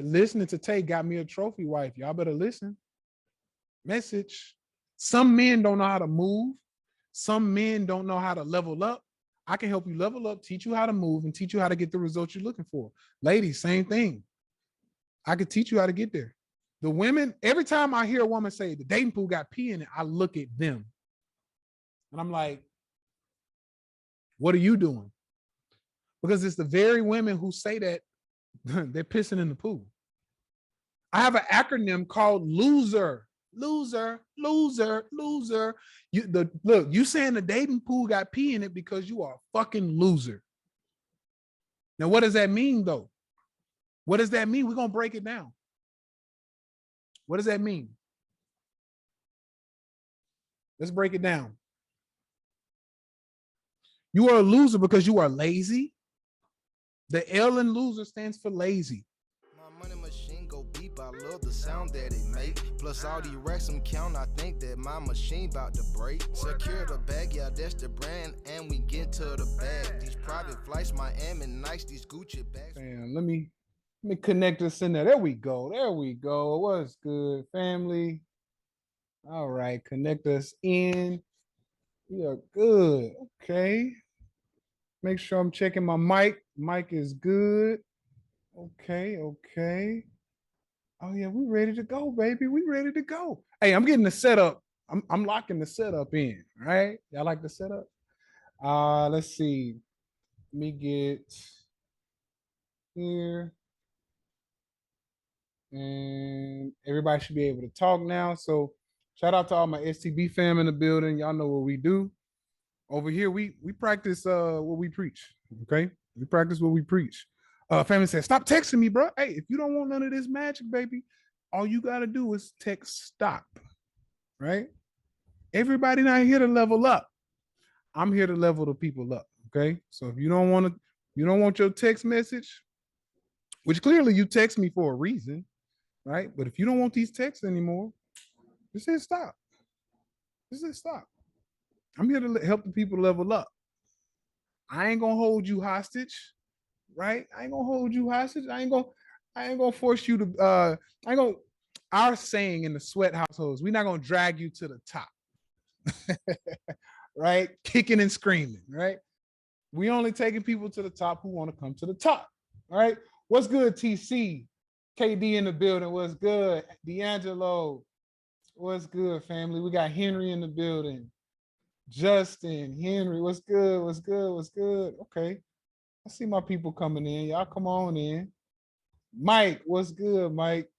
Listening to Tay got me a trophy wife. Y'all better listen. Message. Some men don't know how to move. Some men don't know how to level up. I can help you level up, teach you how to move, and teach you how to get the results you're looking for. Ladies, same thing. I could teach you how to get there. The women, every time I hear a woman say the dating pool got pee in it, I look at them. And I'm like, what are you doing? Because it's the very women who say that they're pissing in the pool. I have an acronym called loser. Loser, loser, loser. Look, you saying the dating pool got pee in it because you are a fucking loser. Now, what does that mean, though? What does that mean? We're gonna break it down. What does that mean? Let's break it down. You are a loser because you are lazy. The L in loser stands for lazy. My money machine go beep, I love the sound that it make. Plus all the racks I'm count, I think that my machine about to break. Secure the bag, yeah, that's the brand, and we get to the bag. These private flights, Miami nice, these Gucci bags. Damn, let me connect us in there. There we go. There we go. What's good, family? All right, connect us in. We are good. Okay. Make sure I'm checking my mic. Mic is good. Okay, okay. Oh yeah, we ready to go, baby. We ready to go. Hey, I'm getting the setup. I'm locking the setup in, right? Y'all like the setup? Let's see. Let me get here. And everybody should be able to talk now. So shout out to all my STB fam in the building. Y'all know what we do. Over here, we practice what we preach. Okay. We practice what we preach. Family said, stop texting me, bro. Hey, if you don't want none of this magic, baby, all you gotta do is text stop. Right? Everybody not here to level up. I'm here to level the people up. Okay. So if you don't want to, you don't want your text message, which clearly you text me for a reason, right? But if you don't want these texts anymore, just hit stop. Just hit stop. I'm here to help the people level up. I ain't gonna hold you hostage, right? I ain't gonna hold you hostage. I ain't gonna force you to I ain't gonna our saying in the sweat households, we're not gonna drag you to the top. Right? Kicking and screaming, right? We only taking people to the top who want to come to the top. All right. What's good, TC? KD in the building. What's good? D'Angelo. What's good, family? We got Henry in the building. Justin, Henry, what's good? What's good? What's good? Okay. I see my people coming in. Y'all come on in. Mike, what's good, Mike?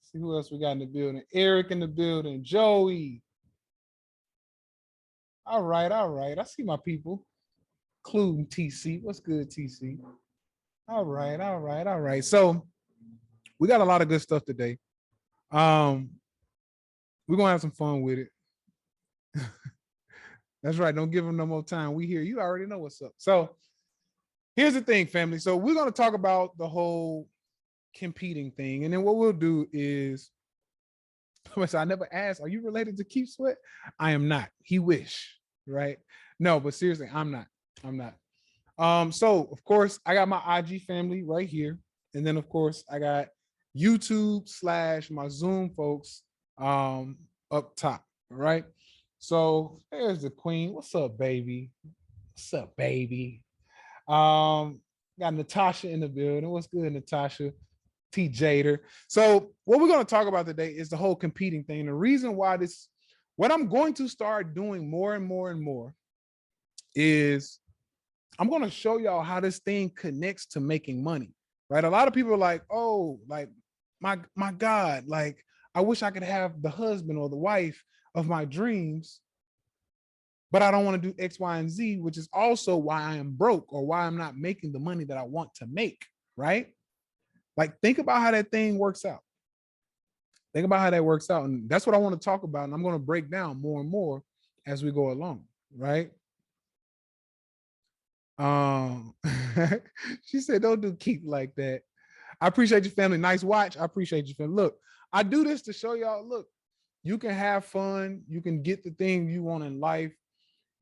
See who else we got in the building. Eric in the building. Joey. All right, all right. I see my people, including TC. What's good, TC? All right, all right, all right. So we got a lot of good stuff today. We're gonna have some fun with it. That's right. Don't give them no more time. We here. You already know what's up. So here's the thing, family. So we're gonna talk about the whole competing thing, and then what we'll do is, I never asked, are you related to Keith Sweat? I am not. He wish, right? No, but seriously, I'm not. I'm not. So of course, I got my IG family right here, and then of course I got YouTube / my Zoom folks up top. All right. So there's the queen. What's up, baby? What's up, baby? Got Natasha in the building. What's good, Natasha? T Jader. So what we're going to talk about today is the whole competing thing. The reason why what I'm going to start doing more and more and more is I'm going to show y'all how this thing connects to making money, right? A lot of people are like, oh, like my God, like I wish I could have the husband or the wife of my dreams, but I don't want to do X, Y, and Z, which is also why I am broke or why I'm not making the money that I want to make, right? Like, think about how that thing works out. Think about how that works out. And that's what I want to talk about. And I'm going to break down more and more as we go along, right? She said, don't do Keith like that. I appreciate your family. Nice watch. I appreciate you, family. Look, I do this to show y'all, look, you can have fun. You can get the thing you want in life.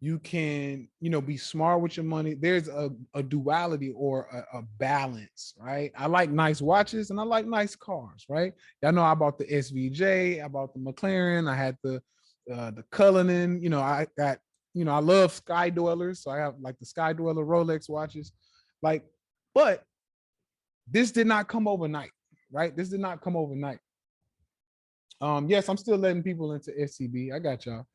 You can, be smart with your money. There's a duality or a balance, right? I like nice watches and I like nice cars, right? Y'all know I bought the SVJ, I bought the McLaren, I had the Cullinan, I got, I love Sky Dwellers. So I have like the Sky Dweller Rolex watches. Like, but this did not come overnight, right? This did not come overnight. Yes, I'm still letting people into SCB. I got y'all.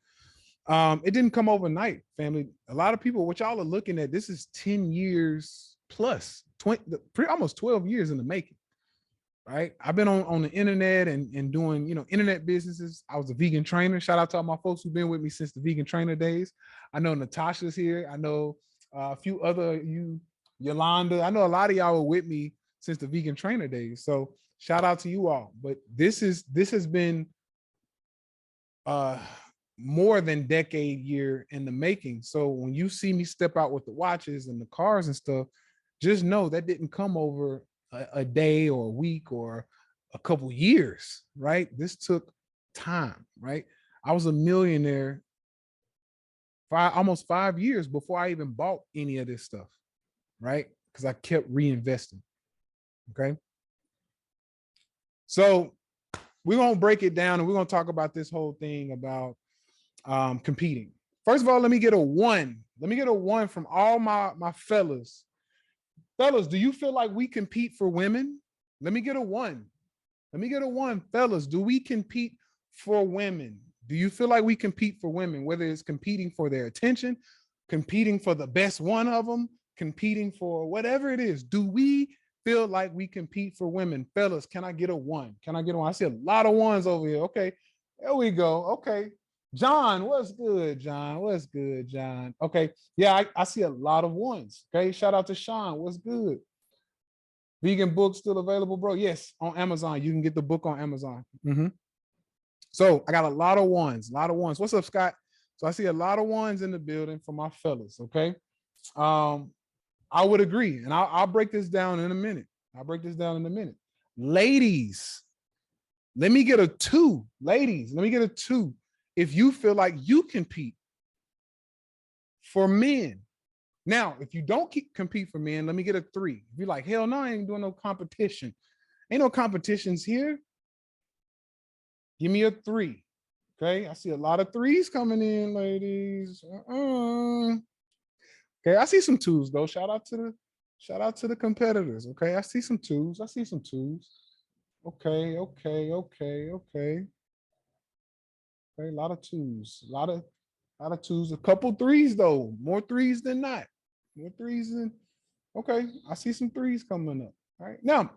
It didn't come overnight, family. A lot of people, what y'all are looking at, this is 10 years plus, 20, almost 12 years in the making, right? I've been on the internet and doing, internet businesses. I was a vegan trainer. Shout out to all my folks who've been with me since the vegan trainer days. I know Natasha's here. I know a few other Yolanda. I know a lot of y'all were with me since the vegan trainer days. So shout out to you all. But this has been more than decade year in the making. So when you see me step out with the watches and the cars and stuff, just know that didn't come over a day or a week or a couple years, right? This took time, right? I was a millionaire almost 5 years before I even bought any of this stuff, right? Because I kept reinvesting. Okay. So we're going to break it down and we're going to talk about this whole thing about competing. First of all, let me get a 1. Let me get a 1 from all my fellas. Fellas, do you feel like we compete for women? Let me get a 1. Let me get a 1. Fellas, do we compete for women? Do you feel like we compete for women, whether it's competing for their attention, competing for the best one of them, competing for whatever it is? Do we feel like we compete for women? Fellas, can I get a 1? Can I get a 1? I see a lot of 1s over here. Okay, there we go. Okay. John, what's good, John? What's good, John? Okay. Yeah, I see a lot of 1s. Okay. Shout out to Sean. What's good? Vegan book still available, bro? Yes, on Amazon. You can get the book on Amazon. So I got a lot of 1s, a lot of 1s. What's up, Scott? So I see a lot of 1s in the building for my fellas. Okay. I would agree. And I'll break this down in a minute. Ladies, let me get a 2. Ladies, let me get a 2. If you feel like you compete for men. Now, if you don't compete for men, let me get a 3. If you're like, hell no, I ain't doing no competition. Ain't no competitions here. Give me a 3. Okay, I see a lot of 3s coming in, ladies. Okay, I see some 2s though. Shout out to the competitors. Okay, I see some 2s. Okay. Okay, a lot of 2s, a lot of 2s, a couple 3s though, more 3s than not, more 3s than. Okay, I see some 3s coming up. All right, now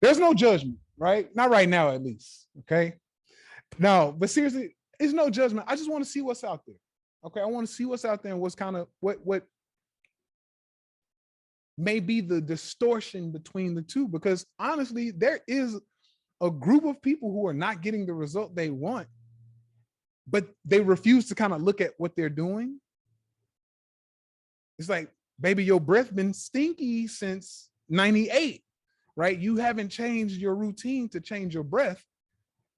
there's no judgment, right? Not right now, at least. Okay, no, but seriously, it's no judgment. I just want to see what's out there. Okay, I want to see what's out there and what's kind of what may be the distortion between the two, because honestly, there is a group of people who are not getting the result they want, but they refuse to kind of look at what they're doing. It's like, baby, your breath been stinky since 98, right? You haven't changed your routine to change your breath.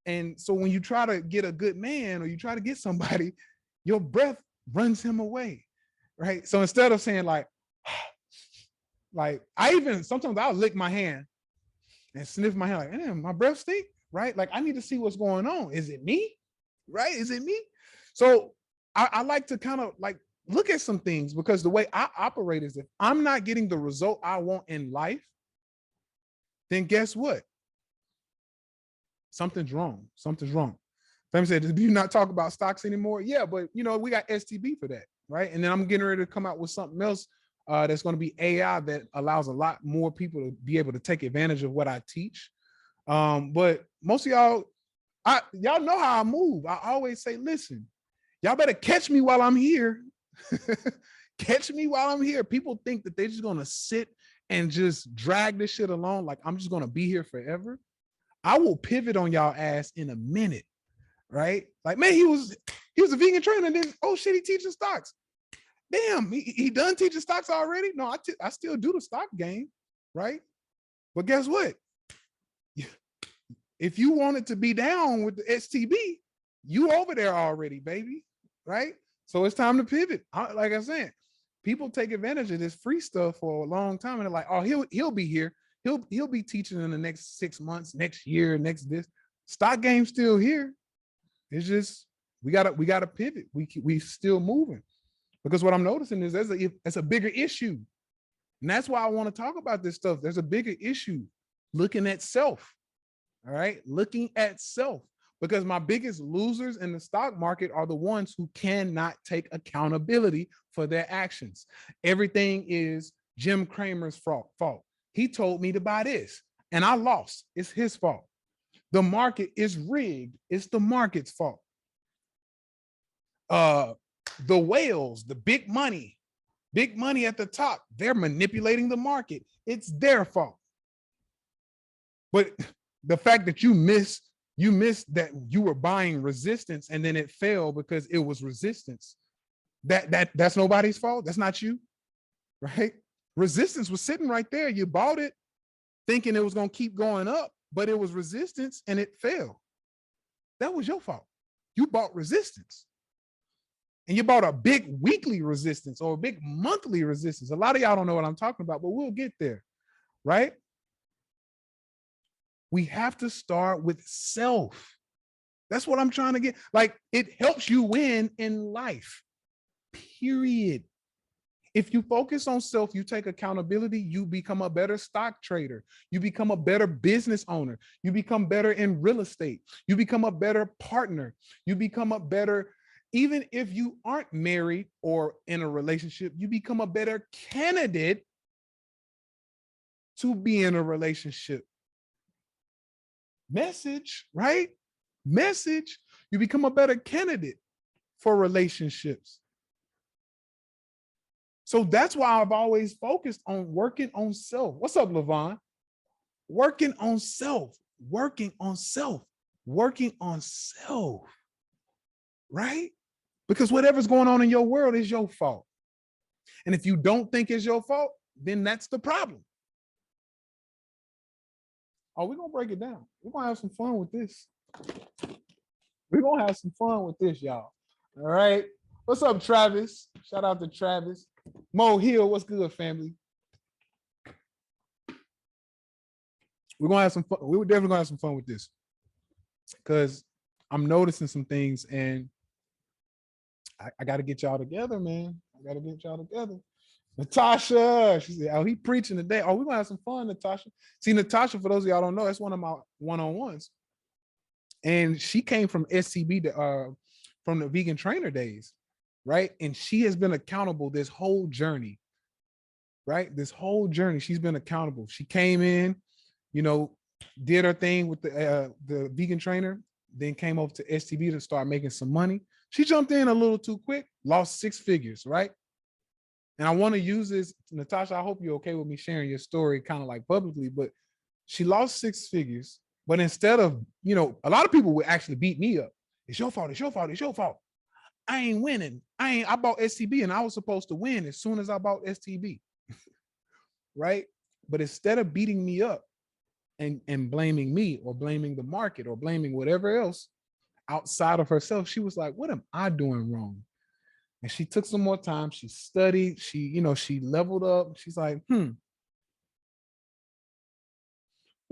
And so when you try to get a good man or you try to get somebody, your breath runs him away, right? So instead of saying like I even, sometimes I'll lick my hand and sniff my hand like, damn, my breath stink, right? Like I need to see what's going on. Is it me? Right? Is it me? So I like to kind of like look at some things, because the way I operate is if I'm not getting the result I want in life, then guess what? Something's wrong. Something's wrong. Family said, do you not talk about stocks anymore? Yeah, but you know, we got STB for that, right? And then I'm getting ready to come out with something else that's going to be AI that allows a lot more people to be able to take advantage of what I teach. But most of y'all, y'all know how I move. I always say, listen, y'all better catch me while I'm here. Catch me while I'm here. People think that they're just going to sit and just drag this shit along like I'm just going to be here forever. I will pivot on y'all ass in a minute, right? Like, man, he was a vegan trainer, and then, oh shit, he teaches stocks. Damn, he done teaching stocks already? No, I still do the stock game, right? But guess what? If you wanted to be down with the STB, you over there already, baby, right? So it's time to pivot. Like I said, people take advantage of this free stuff for a long time, and they're like, "Oh, he'll be here. He'll be teaching in the next 6 months, next year, next this." Stock game's still here. It's just we gotta pivot. We still moving, because what I'm noticing is there's a bigger issue, and that's why I want to talk about this stuff. There's a bigger issue, looking at self. All right, looking at self. Because my biggest losers in the stock market are the ones who cannot take accountability for their actions. Everything is Jim Cramer's fault. He told me to buy this and I lost. It's his fault. The market is rigged. It's the market's fault. The whales, the big money at the top, they're manipulating the market. It's their fault. But the fact that you missed that you were buying resistance and then it fell because it was resistance, that's nobody's fault. That's not you, right? Resistance was sitting right there. You bought it thinking it was going to keep going up, but it was resistance and it fell. That was your fault. You bought resistance, and you bought a big weekly resistance or a big monthly resistance. A lot of y'all don't know what I'm talking about, but we'll get there, right? We have to start with self. That's what I'm trying to get. Like, it helps you win in life, period. If you focus on self, you take accountability, you become a better stock trader. You become a better business owner. You become better in real estate. You become a better partner. You become a better, even if you aren't married or in a relationship, you become a better candidate to be in a relationship. Message, right? Message. You become a better candidate for relationships. So that's why I've always focused on working on self. What's up, Levon? Working on self, working on self, working on self, right? Because whatever's going on in your world is your fault. And if you don't think it's your fault, then that's the problem. Oh, we're gonna break it down. We're gonna have some fun with this. We're gonna have some fun with this, y'all. All right. What's up, Travis? Shout out to Travis. Mo Hill, what's good, family? We're gonna have some fun. We're definitely gonna have some fun with this, because I'm noticing some things, and I gotta get y'all together, man. I gotta get y'all together. Natasha, she said, "Oh, he preaching today. Oh, we're gonna have some fun, Natasha." See, Natasha, for those of y'all don't know, that's one of my one-on-ones, and she came from SCB from the vegan trainer days, right? And she has been accountable this whole journey, right? This whole journey, she's been accountable. She came in, did her thing with the vegan trainer, then came over to STB to start making some money. She jumped in a little too quick, lost 6 figures, right? And I want to use this, Natasha, I hope you're okay with me sharing your story kind of like publicly, but she lost 6 figures. But instead of, a lot of people would actually beat me up. It's your fault, it's your fault, it's your fault. I ain't winning. I bought STB and I was supposed to win as soon as I bought STB, right? But instead of beating me up and blaming me or blaming the market or blaming whatever else outside of herself, she was like, what am I doing wrong? And she took some more time. She studied. She leveled up. She's like, let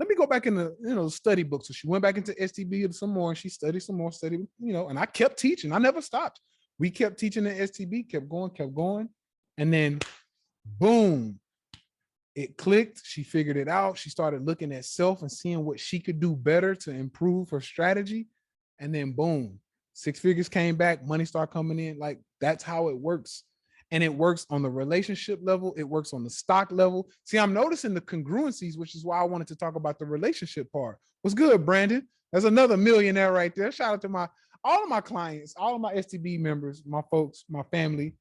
me go back in the study book. So she went back into STB some more, and she studied some more, and I kept teaching. I never stopped. We kept teaching in STB, kept going. And then boom, it clicked. She figured it out. She started looking at self and seeing what she could do better to improve her strategy. And then boom, 6 figures came back, money started coming in. Like, that's how it works. And it works on the relationship level. It works on the stock level. See, I'm noticing the congruencies, which is why I wanted to talk about the relationship part. What's good, Brandon? There's another millionaire right there. Shout out to all of my clients, all of my STB members, my folks, my family.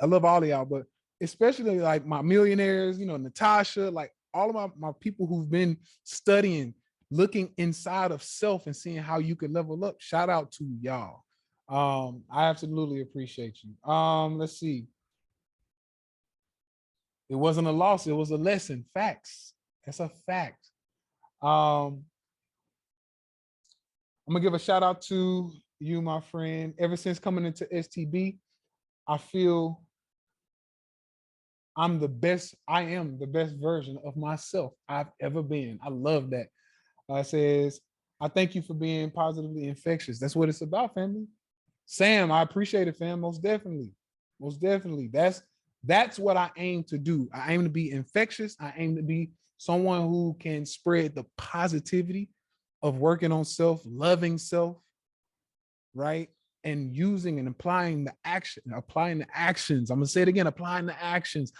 I love all of y'all, but especially like my millionaires, Natasha, like all of my people who've been studying, looking inside of self and seeing how you can level up. Shout out to y'all. I absolutely appreciate you. Let's see. It wasn't a loss, it was a lesson. Facts. That's a fact. I'm gonna give a shout out to you, my friend. Ever since coming into STB, I feel I am the best version of myself I've ever been. I love that. Says, I thank you for being positively infectious. That's what it's about, family. Sam, I appreciate it, fam. Most definitely. Most definitely. That's what I aim to do. I aim to be infectious. I aim to be someone who can spread the positivity of working on self, loving self, right? And using and applying the actions. I'm gonna say it again, applying the actions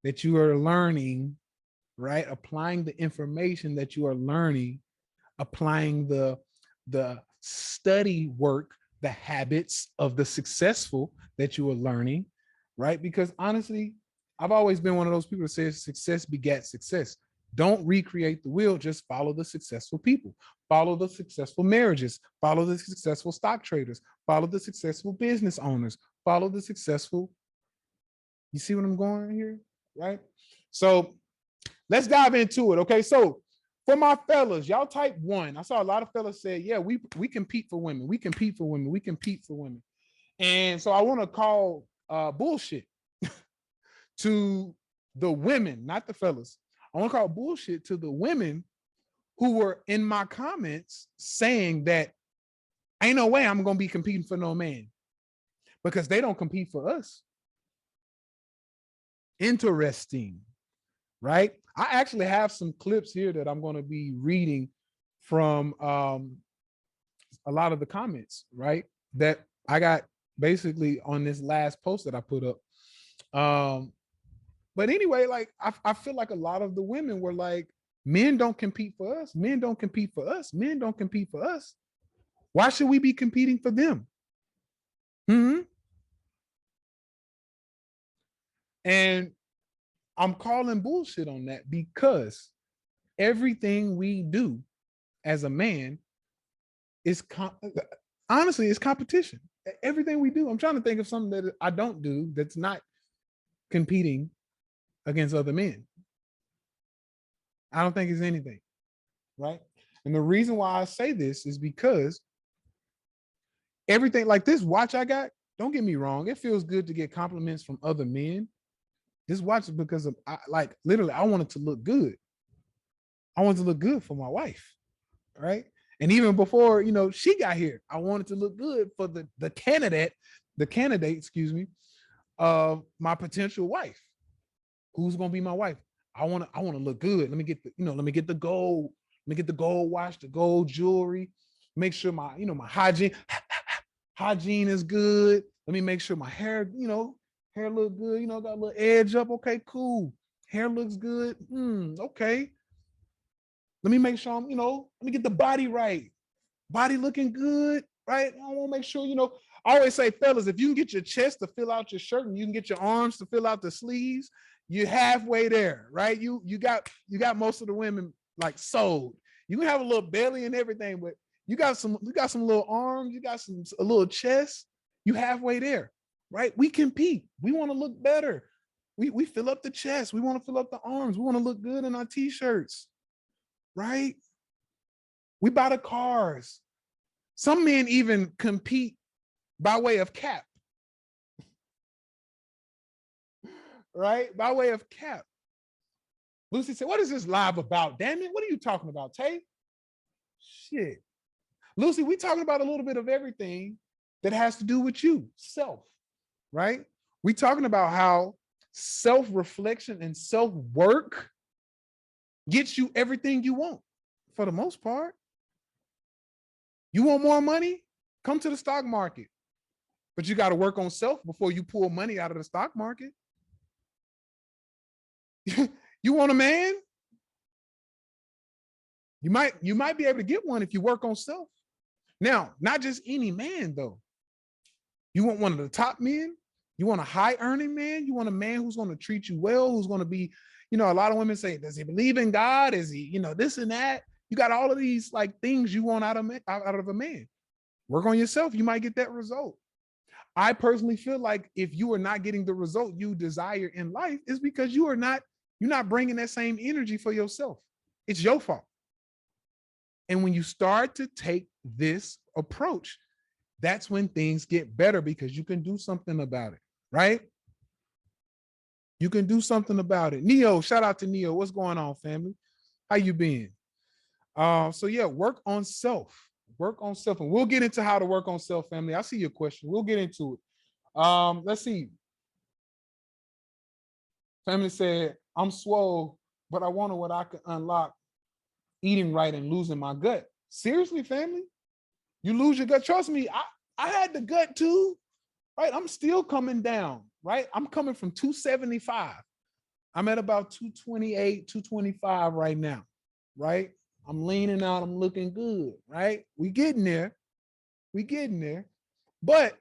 that you are learning, right? Applying the information that you are learning, applying the study work, the habits of the successful that you are learning, right? Because honestly, I've always been one of those people that says success begets success. Don't recreate the wheel, just follow the successful people. Follow the successful marriages, follow the successful stock traders, follow the successful business owners, follow the successful. You see what I'm going here, right? So let's dive into it. Okay, so for my fellas, y'all type 1. I saw a lot of fellas say, yeah, we compete for women. We compete for women. We compete for women. And so I want to call bullshit to the women, not the fellas. I want to call bullshit to the women who were in my comments saying that ain't no way I'm going to be competing for no man because they don't compete for us. Interesting, right? I actually have some clips here that I'm going to be reading from a lot of the comments, right? That I got basically on this last post that I put up. But anyway, like I feel like a lot of the women were like, men don't compete for us. Men don't compete for us. Men don't compete for us. Why should we be competing for them? And I'm calling bullshit on that because everything we do as a man is honestly, it's competition. Everything we do. I'm trying to think of something that I don't do that's not competing against other men. I don't think it's anything, right? And the reason why I say this is because everything like this watch I got, don't get me wrong, it feels good to get compliments from other men. This watch is because of literally I wanted to look good. I wanted to look good for my wife, right? And even before, she got here, I wanted to look good for the candidate, excuse me, of my potential wife. Who's gonna be my wife? I want to look good. Let me get the gold. Let me get the gold watch, the gold jewelry. Make sure my hygiene is good. Let me make sure my hair, hair look good. Got a little edge up. Okay, cool. Hair looks good. Okay. Let me make sure let me get the body right. Body looking good, right? I want to make sure, I always say, fellas, if you can get your chest to fill out your shirt and you can get your arms to fill out the sleeves, you're halfway there, right? You got most of the women like sold. You can have a little belly and everything, but you got some little arms, you got a little chest, you halfway there, right? We compete. We want to look better. We fill up the chest. We want to fill up the arms. We want to look good in our t-shirts, right? We buy the cars. Some men even compete by way of cap. Right? By way of cap. Lucy said, what is this live about? Damn it. What are you talking about, Tay? Shit. Lucy, we talking about a little bit of everything that has to do with you, self, right? We talking about how self-reflection and self-work gets you everything you want for the most part. You want more money? Come to the stock market. But you got to work on self before you pull money out of the stock market. You want a man? You might be able to get one if you work on self. Now, not just any man though. You want one of the top men? You want a high earning man? You want a man who's going to treat you well, who's going to be, a lot of women say, does he believe in God? Is he, this and that? You got all of these like things you want out of a man. Work on yourself. You might get that result. I personally feel like if you are not getting the result you desire in life, it's because you're not bringing that same energy for yourself. It's your fault. And when you start to take this approach, that's when things get better because you can do something about it, right? You can do something about it. Neo, shout out to Neo. What's going on, family? How you been? So yeah, work on self. Work on self. And we'll get into how to work on self, family. I see your question. We'll get into it. Let's see. Family said, I'm swole, but I wonder what I could unlock eating right and losing my gut. Seriously, family? You lose your gut. Trust me, I had the gut too, right? I'm still coming down, right? I'm coming from 275. I'm at about 228, 225 right now, right? I'm leaning out. I'm looking good, right? We getting there. We getting there. But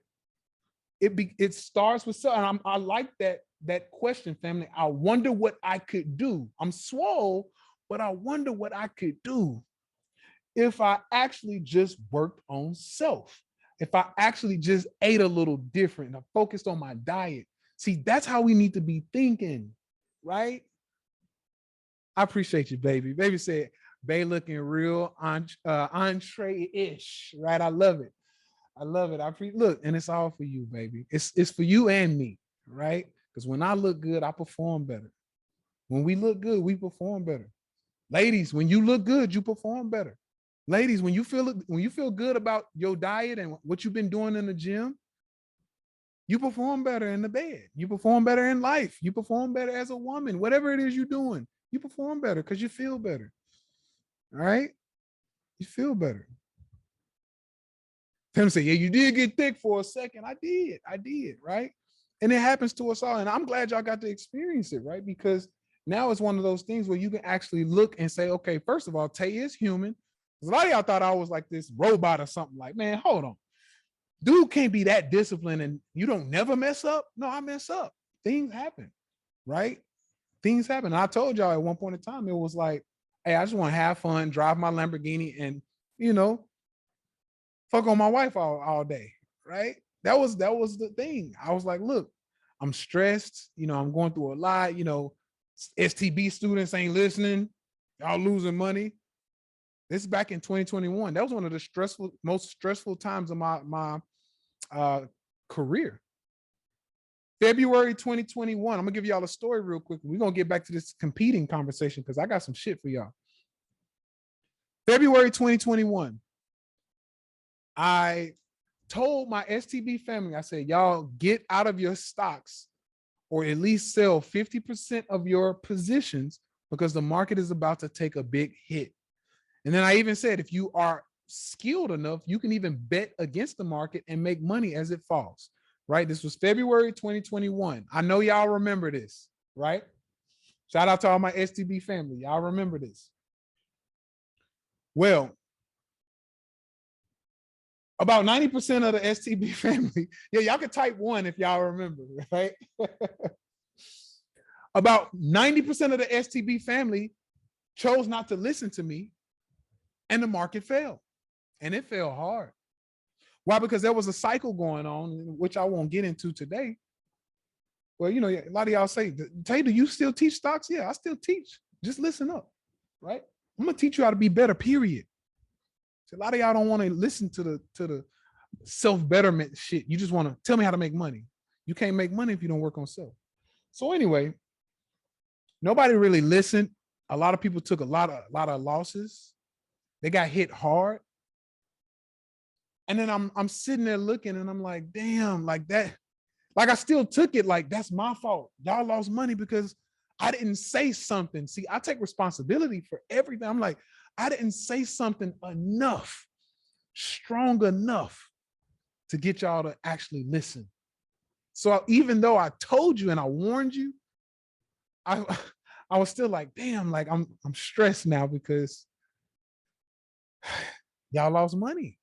it starts with self. And I like that question, family. I wonder what I could do. I'm swole, but I wonder what I could do if I actually just worked on self. If I actually just ate a little different and I focused on my diet. See, that's how we need to be thinking, right? I appreciate you, baby. Baby said, Bay looking real entree-ish, right? I love it. I love it. Look, and it's all for you, baby. It's for you and me, right? Because when I look good, I perform better. When we look good, we perform better. Ladies, when you look good, you perform better. Ladies, when you feel good about your diet and what you've been doing in the gym, you perform better in the bed. You perform better in life. You perform better as a woman. Whatever it is you're doing, you perform better because you feel better. All right? You feel better. Tim said, yeah, you did get thick for a second. I did, right? And it happens to us all. And I'm glad y'all got to experience it, right? Because now it's one of those things where you can actually look and say, okay, first of all, Tay is human. A lot of y'all thought I was like this robot or something. Like, man, hold on. Dude can't be that disciplined and you don't never mess up. No, I mess up. Things happen, right? Things happen. And I told y'all at one point in time, it was like, hey, I just want to have fun, drive my Lamborghini and, fuck on my wife all day, right? That was the thing. I was like, look, I'm stressed. I'm going through a lot. STB students ain't listening. Y'all losing money. This is back in 2021. That was one of the most stressful times of my career. February 2021. I'm gonna give y'all a story real quick. We're gonna get back to this competing conversation because I got some shit for y'all. February 2021. I told my STB family, I said, y'all get out of your stocks or at least sell 50% of your positions because the market is about to take a big hit. And then I even said, if you are skilled enough, you can even bet against the market and make money as it falls, right? This was February 2021. I know y'all remember this, right? Shout out to all my STB family. Y'all remember this. Well, about 90% of the STB family, yeah, y'all can type 1 if y'all remember, right? About 90% of the STB family chose not to listen to me and the market fell. And it fell hard. Why? Because there was a cycle going on, which I won't get into today. Well, a lot of y'all say, Tay, do you still teach stocks? Yeah, I still teach. Just listen up, right? I'm going to teach you how to be better, period. So a lot of y'all don't want to listen to the self-betterment shit. You just want to tell me how to make money. You can't make money if you don't work on self. So anyway, nobody really listened. A lot of people took a lot of losses. They got hit hard. And then I'm sitting there looking and I'm like, damn, like that. Like I still took it like that's my fault. Y'all lost money because I didn't say something. See, I take responsibility for everything. I'm like, I didn't say something strong enough to get y'all to actually listen. So even though I told you and I warned you, I was still like, damn, like I'm stressed now because y'all lost money.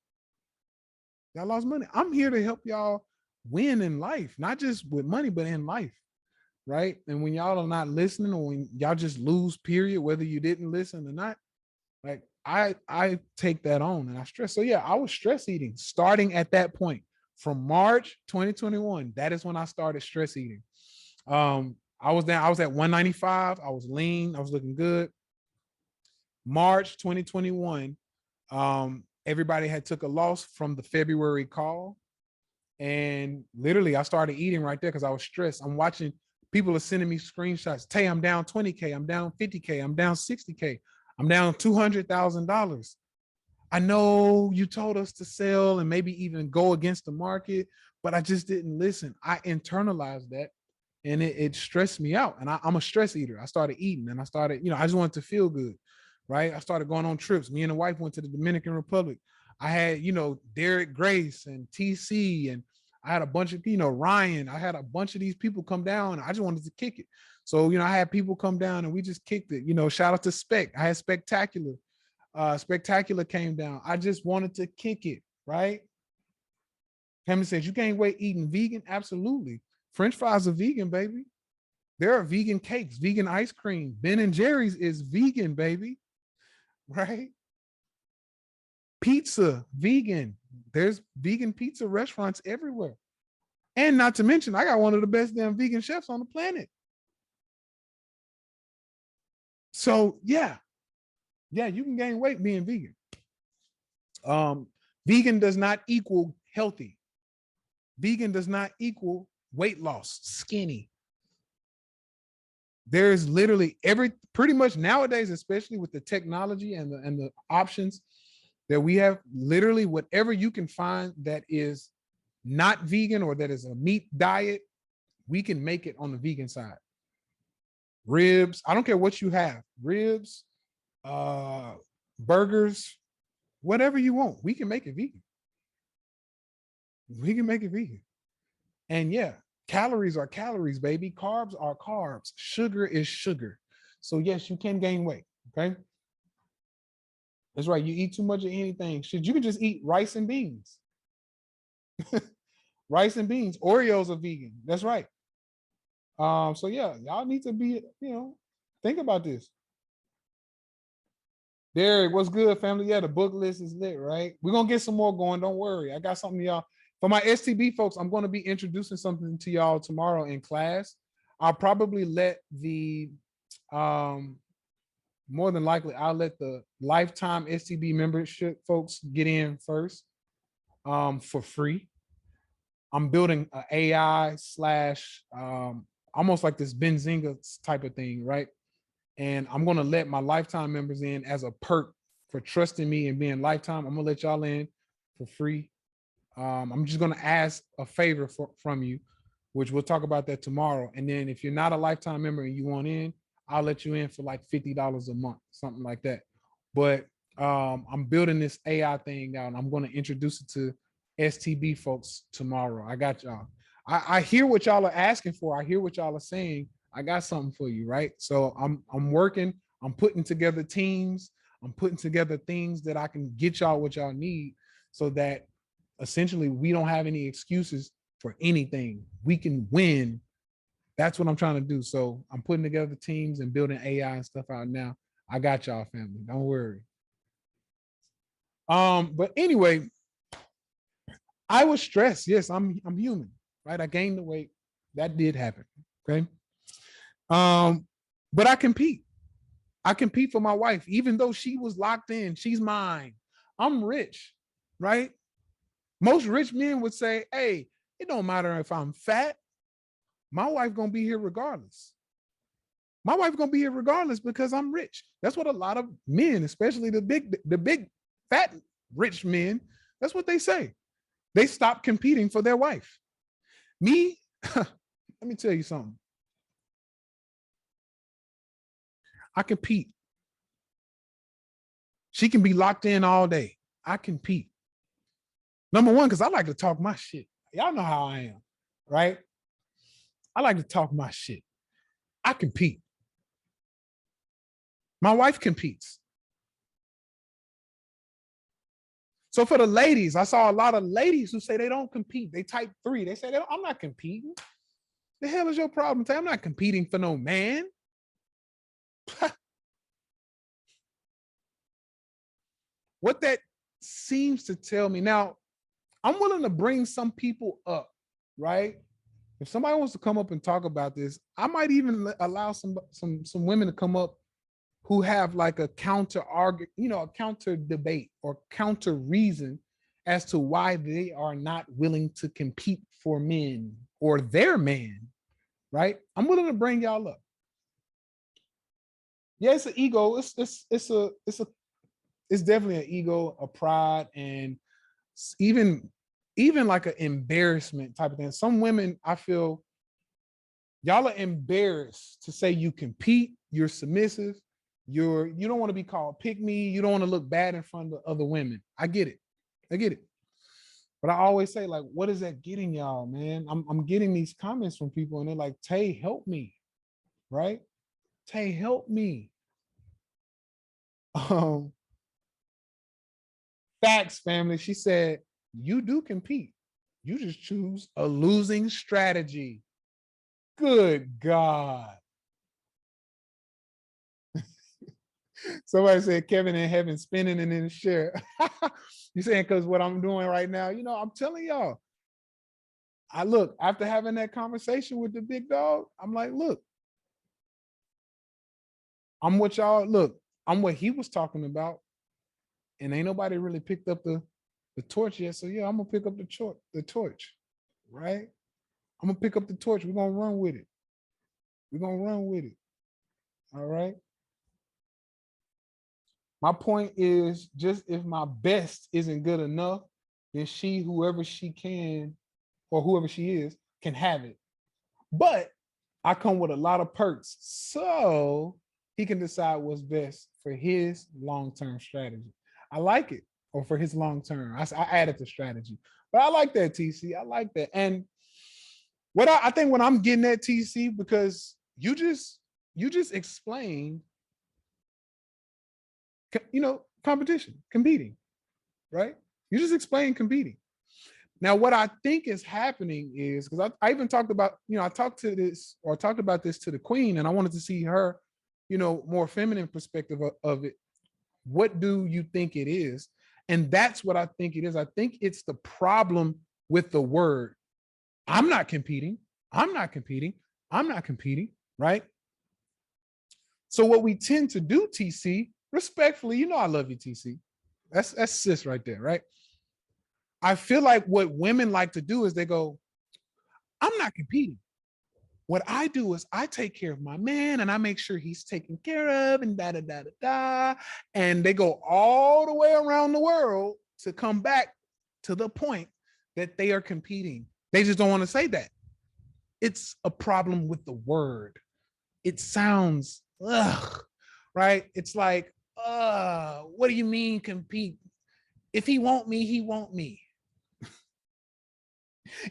Y'all lost money. I'm here to help y'all win in life, not just with money, but in life, right? And when y'all are not listening or when y'all just lose, period, whether you didn't listen or not, like I take that on and I stress. So yeah, I was stress eating starting at that point from March 2021. That is when I started stress eating. I was at 195. I was lean. I was looking good. March 2021, Everybody had took a loss from the February call. And literally I started eating right there because I was stressed. I'm watching, people are sending me screenshots. Tay, I'm down 20K, I'm down 50K, I'm down 60K, I'm down $200,000. I know you told us to sell and maybe even go against the market, but I just didn't listen. I internalized that and it stressed me out. And I'm a stress eater. I started eating and I started, I just wanted to feel good, right? I started going on trips. Me and the wife went to the Dominican Republic. I had, Derek Grace and TC, and I had a bunch of, Ryan. I had a bunch of these people come down. And I just wanted to kick it. So, I had people come down and we just kicked it. Shout out to Spec. I had Spectacular. Spectacular came down. I just wanted to kick it, right? Kevin says, you gain weight eating vegan? Absolutely. French fries are vegan, baby. There are vegan cakes, vegan ice cream. Ben and Jerry's is vegan, baby, right? Pizza, vegan. There's vegan pizza restaurants everywhere. And not to mention, I got one of the best damn vegan chefs on the planet. So yeah, you can gain weight being vegan. Vegan does not equal healthy. Vegan does not equal weight loss, skinny. There's literally pretty much nowadays, especially with the technology and the options that we have, literally whatever you can find that is not vegan or that is a meat diet, we can make it on the vegan side. Ribs, I don't care what you have, ribs, burgers, whatever you want, we can make it vegan. We can make it vegan. And yeah, calories are calories, baby. Carbs are carbs. Sugar is sugar. So yes, you can gain weight, okay? That's right, you eat too much of anything. Shit, you can just eat rice and beans. Rice and beans. Oreos are vegan, that's right. So yeah, y'all need to be, think about this. Derek, what's good, family? Yeah, the book list is lit, right? We're gonna get some more going, don't worry. I got something, y'all. For my STB folks, I'm gonna be introducing something to y'all tomorrow in class. I'll probably let the, more than likely, I'll let the lifetime STB membership folks get in first for free. I'm building an AI slash almost like this Benzinga type of thing, right? And I'm going to let my lifetime members in as a perk for trusting me and being lifetime. I'm going to let y'all in for free. I'm just going to ask a favor from you, which we'll talk about that tomorrow. And then if you're not a lifetime member and you want in, I'll let you in for like $50 a month, something like that. But I'm building this AI thing out and I'm going to introduce it to STB folks tomorrow. I got y'all. I hear what y'all are asking for. I hear what y'all are saying. I got something for you, right? So I'm working, I'm putting together teams, I'm putting together things that I can get y'all what y'all need so that essentially we don't have any excuses for anything. We can win. That's what I'm trying to do. So I'm putting together teams and building AI and stuff out now. I got y'all, family. Don't worry. But anyway, I was stressed. Yes, I'm human, right? I gained the weight. That did happen. Okay. But I compete. I compete for my wife, even though she was locked in. She's mine. I'm rich, right? Most rich men would say, hey, it don't matter if I'm fat. My wife gonna be here regardless. My wife gonna be here regardless because I'm rich. That's what a lot of men, especially the big fat rich men, that's what they say. They stop competing for their wife. Me, let me tell you something. I compete. She can be locked in all day. I compete. Number one, because I like to talk my shit. Y'all know how I am, right? I like to talk my shit. I compete. My wife competes. So for the ladies, I saw a lot of ladies who say they don't compete. They type 3. They say, I'm not competing. The hell is your problem? I'm not competing for no man. What that seems to tell me now, I'm willing to bring some people up, right? If somebody wants to come up and talk about this, I might even allow some women to come up who have like a counter argue, a counter debate or counter reason as to why they are not willing to compete for men or their man, right? I'm willing to bring y'all up. Yeah, it's an ego. It's definitely an ego, a pride, and even like an embarrassment type of thing. Some women, I feel, y'all are embarrassed to say you compete, you're submissive, you don't want to be called pick me, you don't want to look bad in front of other women. I get it. But I always say, like, what is that getting y'all, man? I'm getting these comments from people and they're like, Tay, help me, right? Tay, help me. Facts, family. She said, you do compete. You just choose a losing strategy. Good God. Somebody said Kevin in heaven spinning and in the chair. You saying because what I'm doing right now, I'm telling y'all. I look, after having that conversation with the big dog, I'm like, look, I'm what y'all look, I'm what he was talking about. And ain't nobody really picked up the torch yet. So yeah, I'm gonna pick up the torch, right? I'm gonna pick up the torch. We're gonna run with it. All right. My point is, just if my best isn't good enough, then whoever she can, or whoever she is, can have it. But I come with a lot of perks, so he can decide what's best for his long-term strategy. I like it, or for his long-term. I added the strategy, but I like that, TC. I like that. And what I think when I'm getting at, TC, because you just explained, competition, competing, right? You just explained competing. Now, what I think is happening is, because I even talked about, I talked about this to the queen, and I wanted to see her, more feminine perspective of it. What do you think it is? And that's what I think it is. I think it's the problem with the word. I'm not competing, right? So what we tend to do, TC, respectfully, I love you, TC. That's sis right there, right? I feel like what women like to do is they go, I'm not competing. What I do is I take care of my man and I make sure he's taken care of and da da da da da. And they go all the way around the world to come back to the point that they are competing. They just don't want to say that. It's a problem with the word. It sounds, right? It's like, what do you mean compete? If he want me, he want me.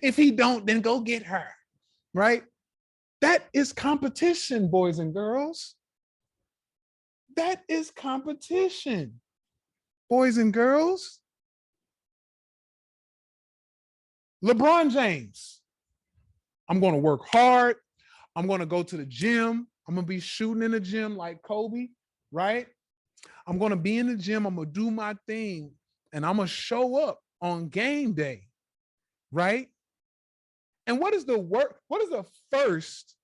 If he don't, then go get her, right? That is competition, boys and girls. That is competition, boys and girls. LeBron James, I'm going to work hard. I'm going to go to the gym. I'm going to be shooting in the gym like Kobe, right? I'm going to be in the gym. I'm going to do my thing, and I'm going to show up on game day, right? And what is the first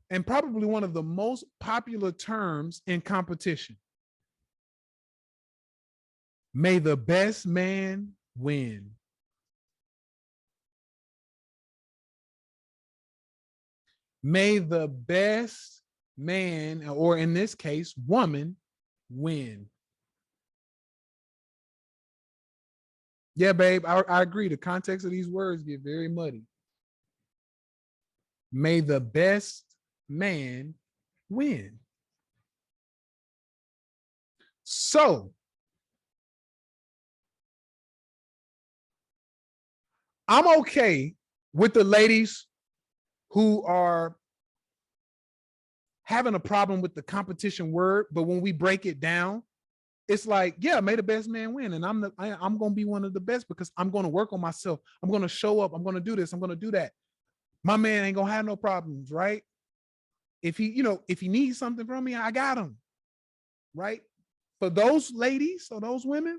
and probably one of the most popular terms in competition? May the best man win. May the best man, or in this case, woman, win. Yeah, babe, I agree. The context of these words get very muddy. May the best man win. So, I'm okay with the ladies who are having a problem with the competition word, but when we break it down, it's like, yeah, may the best man win. And I'm going to be one of the best because I'm going to work on myself. I'm going to show up. I'm going to do this. I'm going to do that. My man ain't going to have no problems, right? If he needs something from me, I got him, right? For those ladies or those women,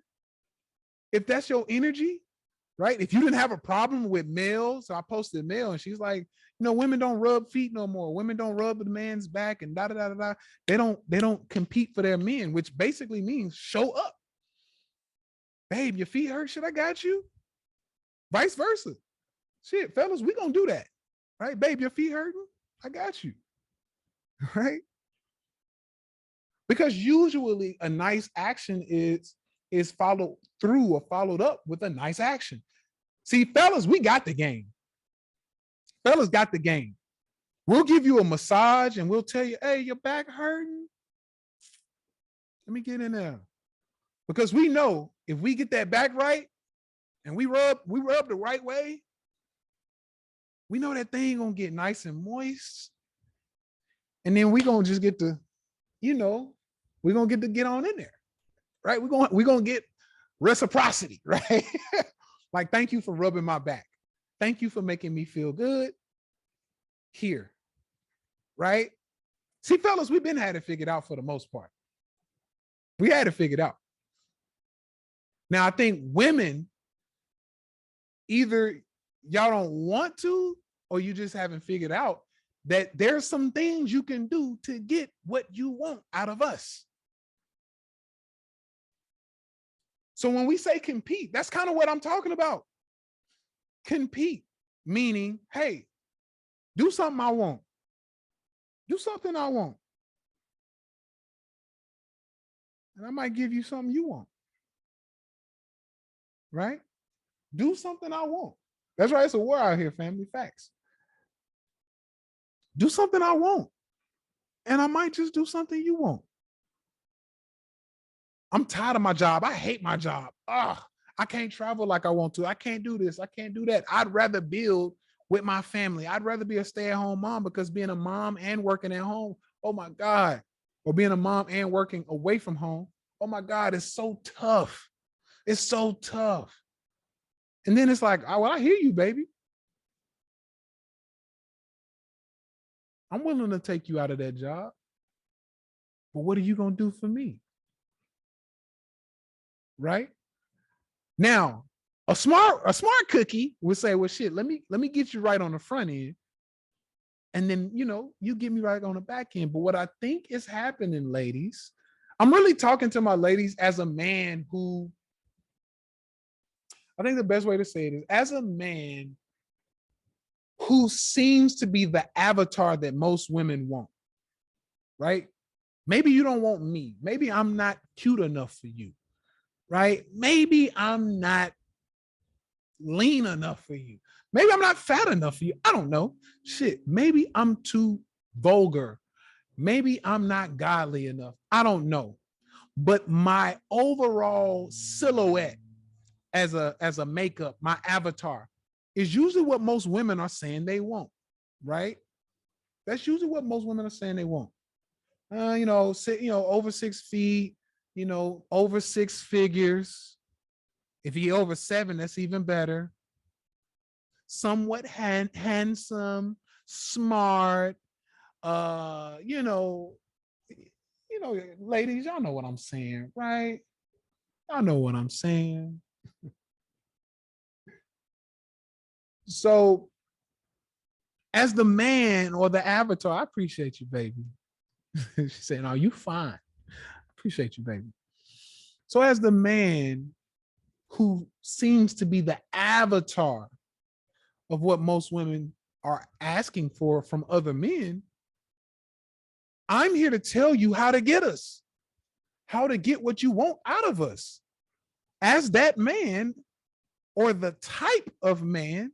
if that's your energy, right? If you didn't have a problem with male, so I posted male, and she's like, women don't rub feet no more. Women don't rub the man's back and da da da da da. They don't compete for their men, which basically means show up. Babe, your feet hurt? Shit, I got you. Vice versa. Shit, fellas, we gonna do that. Right? Babe, your feet hurting? I got you. Right? Because usually a nice action is followed through or followed up with a nice action. See, fellas, we got the game. Fellas got the game. We'll give you a massage and we'll tell you, hey, your back hurting? Let me get in there. Because we know if we get that back right and we rub the right way, we know that thing gonna get nice and moist. And then we gonna just get to, we're gonna get on in there. Right? We're gonna get reciprocity, right? Like, thank you for rubbing my back. Thank you for making me feel good here. Right? See, fellas, we've been had it figured out for the most part. We had it figured out. Now, I think women, either y'all don't want to, or you just haven't figured out that there's some things you can do to get what you want out of us. So when we say compete, that's kind of what I'm talking about. Compete, meaning, hey, do something I want. Do something I want. And I might give you something you want. Right? Do something I want. That's right. It's a war out here, family. Facts. Do something I want. And I might just do something you want. I'm tired of my job. I hate my job. I can't travel like I want to. I can't do this. I can't do that. I'd rather build with my family. I'd rather be a stay-at-home mom, because being a mom and working at home, oh my God, or being a mom and working away from home, oh my God, it's so tough. It's so tough. And then it's like, well, I hear you, baby. I'm willing to take you out of that job. But what are you going to do for me? Right? Now, a smart cookie would say, well, shit, let me get you right on the front end. And then, you get me right on the back end. But what I think is happening, ladies, I'm really talking to my ladies as a man who, I think the best way to say it is, as a man who seems to be the avatar that most women want, right? Maybe you don't want me. Maybe I'm not cute enough for you, right? Maybe I'm not lean enough for you. Maybe I'm not fat enough for you. I don't know. Shit, maybe I'm too vulgar. Maybe I'm not godly enough. I don't know. But my overall silhouette as a makeup, my avatar, is usually what most women are saying they want, right? That's usually what most women are saying they want. Over 6 feet, over 6 figures. If you're over 7, that's even better. Somewhat handsome, smart, ladies, y'all know what I'm saying, right? Y'all know what I'm saying. So as the man or the avatar, I appreciate you, baby. She's saying, "Oh, you fine. Appreciate you, baby." So as the man who seems to be the avatar of what most women are asking for from other men, I'm here to tell you how to get us, how to get what you want out of us. As that man, or the type of man,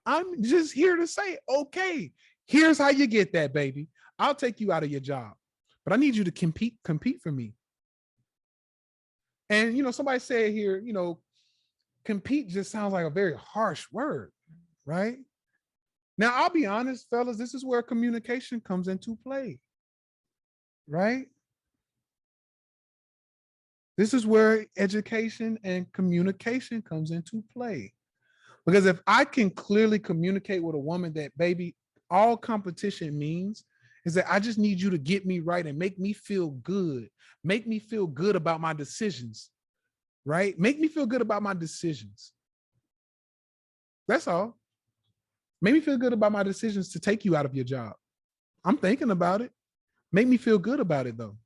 I'm just here to say, okay, here's how you get that, baby. I'll take you out of your job, but I need you to compete for me. And, somebody said here, compete just sounds like a very harsh word, right? Now, I'll be honest, fellas, this is where communication comes into play, right? This is where education and communication comes into play. Because if I can clearly communicate with a woman that, baby, all competition means is that I just need you to get me right and make me feel good. Make me feel good about my decisions, right? Make me feel good about my decisions. That's all. Make me feel good about my decisions to take you out of your job. I'm thinking about it. Make me feel good about it though.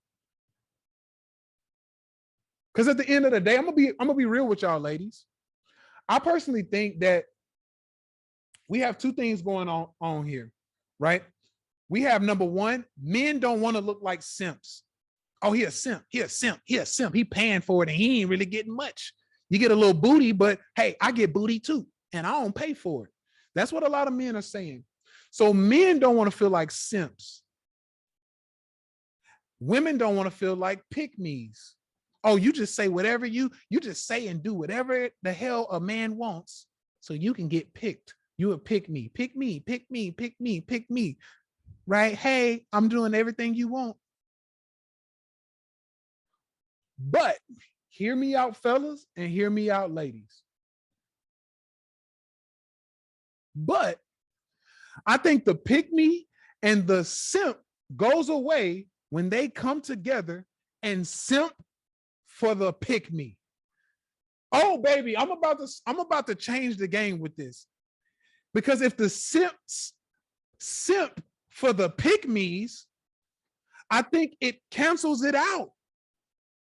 Because at the end of the day, I'm gonna be real with y'all, ladies. I personally think that we have two things going on here, right? We have number one, men don't want to look like simps. Oh, he a simp, he a simp, he a simp. He paying for it and he ain't really getting much. You get a little booty, but hey, I get booty too, and I don't pay for it. That's what a lot of men are saying. So men don't want to feel like simps. Women don't want to feel like pick-me's. Oh, you just say whatever you just say and do whatever the hell a man wants so you can get picked. You would pick me, pick me, pick me, pick me, pick me, right? Hey, I'm doing everything you want. But hear me out, fellas, and hear me out, ladies. But I think the pick me and the simp goes away when they come together and simp for the pick me. Oh, baby, I'm about to change the game with this. Because if the simps simp for the pick me's, I think it cancels it out.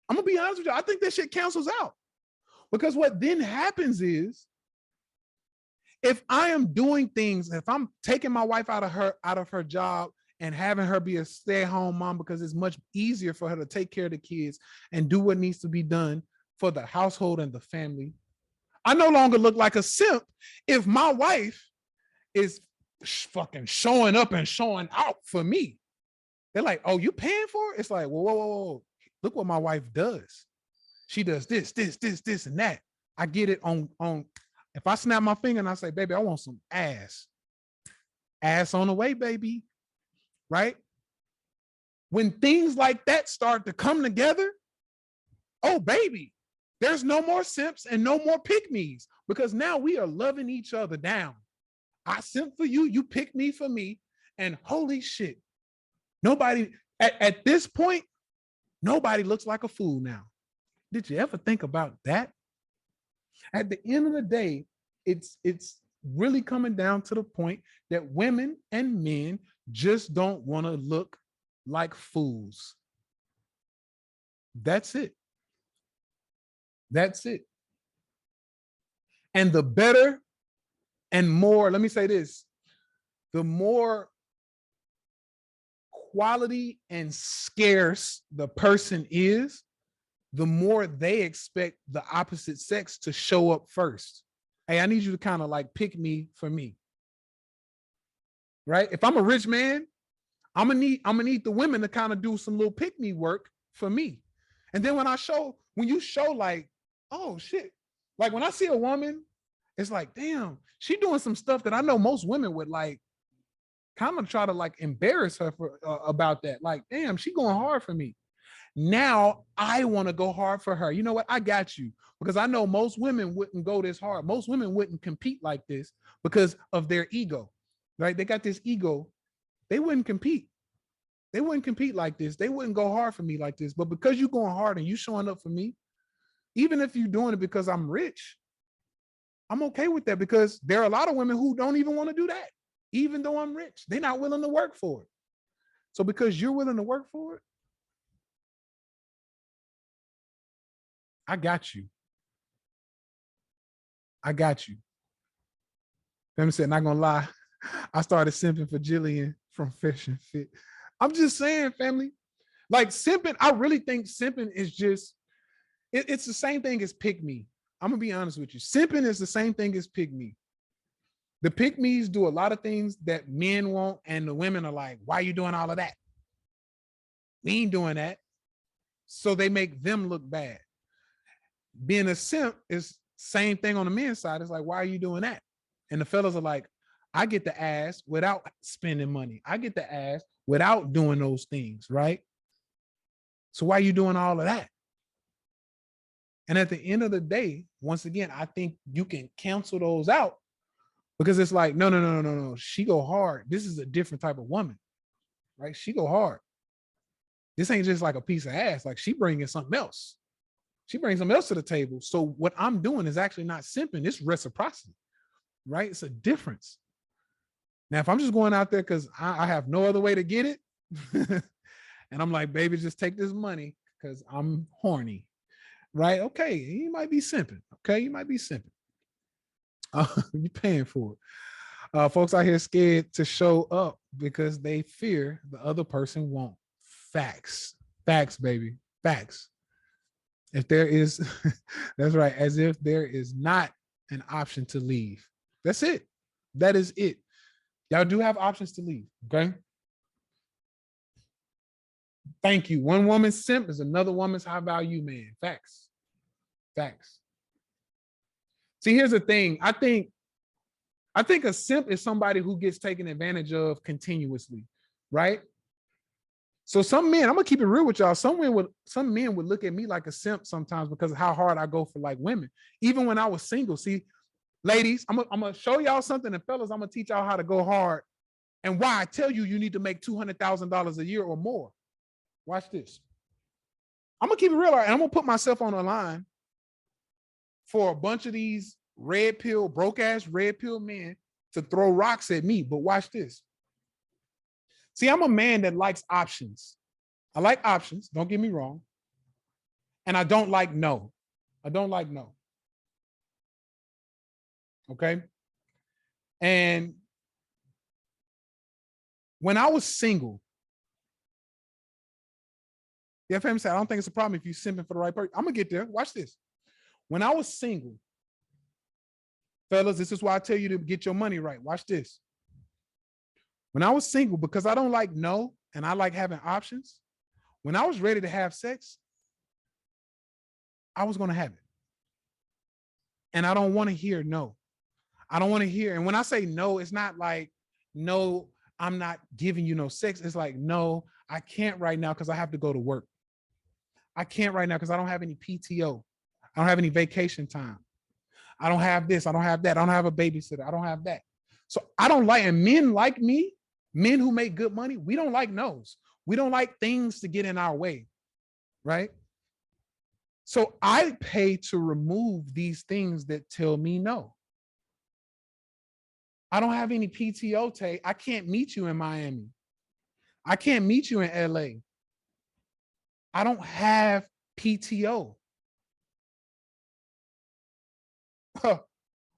I'm gonna be honest with you. I think that shit cancels out. Because what then happens is, if I am doing things, if I'm taking my wife out of her job and having her be a stay-at-home mom because it's much easier for her to take care of the kids and do what needs to be done for the household and the family, I no longer look like a simp if my wife is fucking showing up and showing out for me. They're like, oh, you paying for it? It's like, whoa, whoa, whoa, whoa. Look what my wife does. She does this, and that. I get it on. If I snap my finger and I say, baby, I want some ass. Ass on the way, baby. Right? When things like that start to come together, oh, baby, there's no more simps and no more pick-me's, because now we are loving each other down. I simp for you, you pick me for me, and holy shit, nobody, at this point, nobody looks like a fool now. Did you ever think about that? At the end of the day, it's really coming down to the point that women and men just don't want to look like fools. That's it. That's it. And the better and more, let me say this, the more quality and scarce the person is, the more they expect the opposite sex to show up first. Hey, I need you to kind of like pick me for me. Right? If I'm a rich man, I'm gonna need the women to kind of do some little pick me work for me. And then when you show like, oh shit, like when I see a woman, it's like, damn, she doing some stuff that I know most women would like kind of try to like embarrass her for about that. Like, damn, she going hard for me. Now I want to go hard for her. You know what? I got you, because I know most women wouldn't go this hard. Most women wouldn't compete like this because of their ego, right? They got this ego. They wouldn't compete. They wouldn't compete like this. They wouldn't go hard for me like this. But because you're going hard and you showing up for me, even if you're doing it because I'm rich, I'm okay with that, because there are a lot of women who don't even want to do that. Even though I'm rich, they're not willing to work for it. So because you're willing to work for it, I got you. I got you. Family said, not gonna lie, I started simping for Jillian from Fish and Fit. I'm just saying, family, like simping, I really think simping is just, it's the same thing as pick me. I'm gonna be honest with you. Simping is the same thing as pick me. The pick me's do a lot of things that men want, and the women are like, why are you doing all of that? We ain't doing that. So they make them look bad. Being a simp is same thing on the men's side. It's like, why are you doing that? And the fellas are like, I get the ass without spending money. I get the ass without doing those things, right? So why are you doing all of that? And at the end of the day, once again, I think you can cancel those out, because it's like, no. She go hard. This is a different type of woman, right? She go hard. This ain't just like a piece of ass. Like, she bringing something else. She brings something else to the table. So what I'm doing is actually not simping. It's reciprocity. right? It's a difference. Now, if I'm just going out there because I have no other way to get it, and I'm like, baby, just take this money because I'm horny, right? Okay, you might be simping. Okay, you might be simping. You're paying for it. Folks out here scared to show up because they fear the other person won't. Facts, facts, baby, facts. If there is, that's right, as if there is not an option to leave. That's it. That is it. Y'all do have options to leave, okay? Thank you. One woman's simp is another woman's high value man. Facts. Facts. See, here's the thing. I think a simp is somebody who gets taken advantage of continuously, right? So some men, I'm gonna keep it real with y'all. Some men would look at me like a simp sometimes because of how hard I go for like women. Even when I was single. See, ladies, I'm gonna show y'all something, and fellas, I'm gonna teach y'all how to go hard and why I tell you need to make $200,000 a year or more. Watch this. I'm gonna keep it real, and I'm gonna put myself on the line for a bunch of these red pill, broke ass red pill men to throw rocks at me. But watch this. See, I'm a man that likes options. I like options, don't get me wrong. And I don't like no. I don't like no. Okay. And when I was single, the FM said, I don't think it's a problem if you're simping for the right person. I'm gonna get there. Watch this. When I was single, fellas, this is why I tell you to get your money right. Watch this. When I was single, because I don't like no, and I like having options, when I was ready to have sex, I was going to have it. And I don't want to hear no. I don't want to hear. And when I say no, it's not like, no, I'm not giving you no sex. It's like, no, I can't right now because I have to go to work. I can't right now because I don't have any PTO. I don't have any vacation time. I don't have this. I don't have that. I don't have a babysitter. I don't have that. So I don't like, and men like me, men who make good money, we don't like no's. We don't like things to get in our way, right? So I pay to remove these things that tell me no. I don't have any PTO, Tay. I can't meet you in Miami. I can't meet you in LA. I don't have PTO. Huh.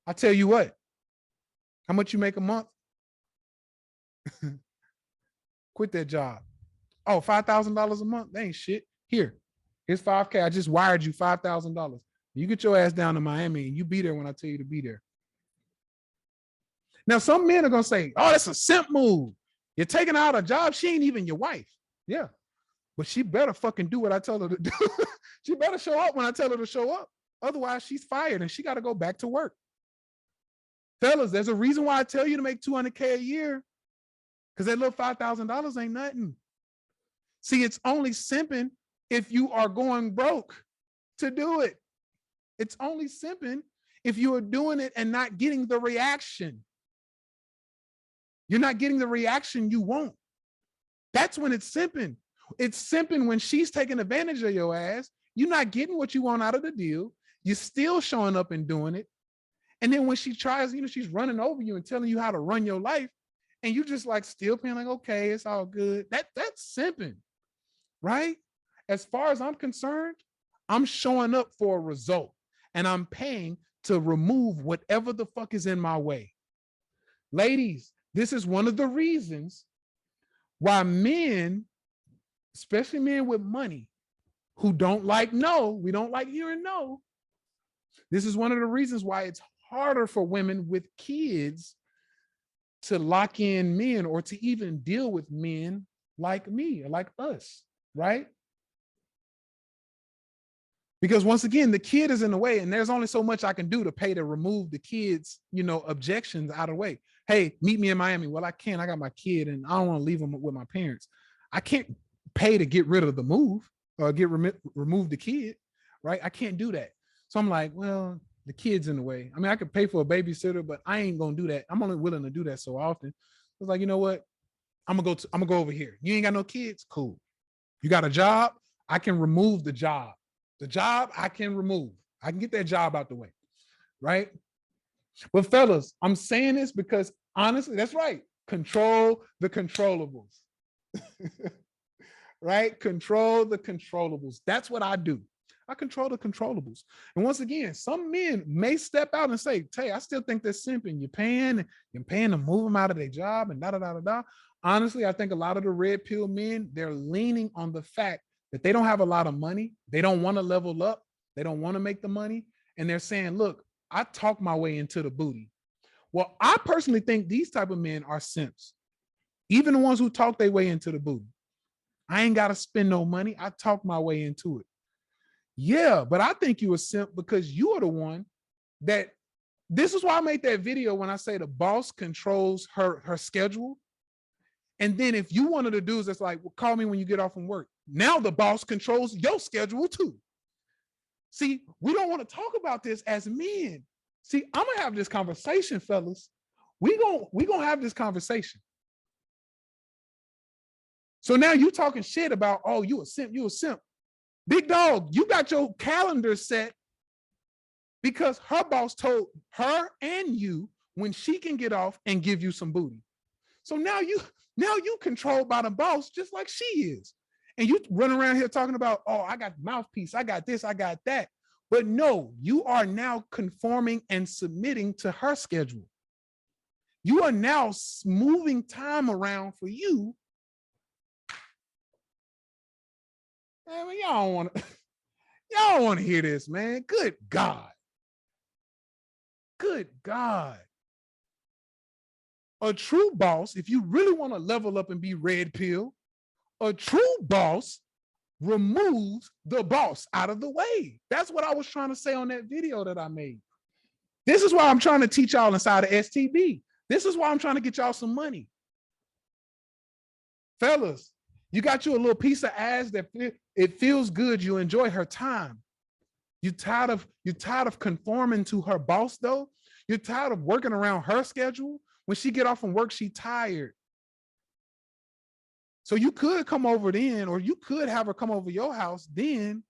I tell you what, how much you make a month? Quit that job. Oh, $5,000 a month? That ain't shit. Here's $5K. I just wired you $5,000. You get your ass down to Miami and you be there when I tell you to be there. Now, some men are going to say, oh, that's a simp move. You're taking out a job. She ain't even your wife. Yeah. But she better fucking do what I tell her to do. She better show up when I tell her to show up. Otherwise, she's fired and she got to go back to work. Fellas, there's a reason why I tell you to make $200K a year, because that little $5,000 ain't nothing. See, it's only simping if you are going broke to do it. It's only simping if you are doing it and not getting the reaction. You're not getting the reaction you want. That's when it's simping. It's simping when she's taking advantage of your ass. You're not getting what you want out of the deal. You're still showing up and doing it. And then when she tries, she's running over you and telling you how to run your life, and you just like still being like, okay, it's all good. That's simping, right? As far as I'm concerned, I'm showing up for a result and I'm paying to remove whatever the fuck is in my way. Ladies, this is one of the reasons why men, especially men with money, who don't like no, we don't like hearing no. This is one of the reasons why it's harder for women with kids to lock in men or to even deal with men like me or like us, right? Because once again, the kid is in the way and there's only so much I can do to pay to remove the kid's, objections out of the way. Hey, meet me in Miami. Well, I can't. I got my kid and I don't want to leave him with my parents. I can't pay to get rid of the move or remove the kid, right? I can't do that. So I'm like, well, the kid's in the way. I mean, I could pay for a babysitter, but I ain't gonna do that. I'm only willing to do that so often. I was like, you know what? I'm gonna go over here. You ain't got no kids? Cool. You got a job? I can remove the job. The job I can remove. I can get that job out the way, right? But fellas, I'm saying this because honestly, that's right. Control the controllables. Right? Control the controllables. That's what I do. I control the controllables. And once again, some men may step out and say, Tay, I still think they're simping. You're paying to move them out of their job and da da da da da. Honestly, I think a lot of the red pill men, they're leaning on the fact that they don't have a lot of money. They don't want to level up. They don't want to make the money. And they're saying, look, I talk my way into the booty. Well, I personally think these type of men are simps. Even the ones who talk their way into the booty. I ain't got to spend no money. I talk my way into it. Yeah, but I think you a simp because you are the one that, this is why I made that video when I say the boss controls her schedule. And then if you one of the dudes that's like, well, call me when you get off from work. Now the boss controls your schedule too. See, we don't want to talk about this as men. See, I'm gonna have this conversation, fellas. We gonna have this conversation. So now you talking shit about, oh, you a simp, you a simp. Big dog, you got your calendar set because her boss told her and you when she can get off and give you some booty. So now you controlled by the boss just like she is. And you run around here talking about, oh, I got mouthpiece, I got this, I got that. But no, you are now conforming and submitting to her schedule. You are now moving time around for you. Man, y'all don't want to hear this, man. Good God. Good God. A true boss, if you really want to level up and be red pill, a true boss removes the boss out of the way. That's what I was trying to say on that video that I made. This is why I'm trying to teach y'all inside of STB. This is why I'm trying to get y'all some money. Fellas, you got you a little piece of ass that it feels good. You enjoy her time. You're tired of conforming to her boss though. You're tired of working around her schedule. When she get off from work, she tired. So you could come over then, or you could have her come over your house then,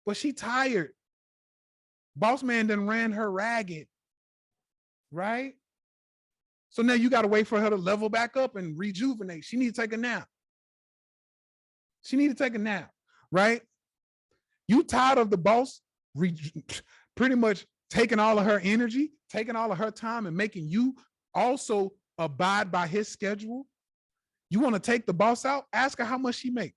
but she tired. Boss man done ran her ragged, right? So now you got to wait for her to level back up and rejuvenate. She need to take a nap. She need to take a nap, right? You tired of the boss pretty much taking all of her energy, taking all of her time and making you also abide by his schedule. You want to take the boss out? Ask her how much she make.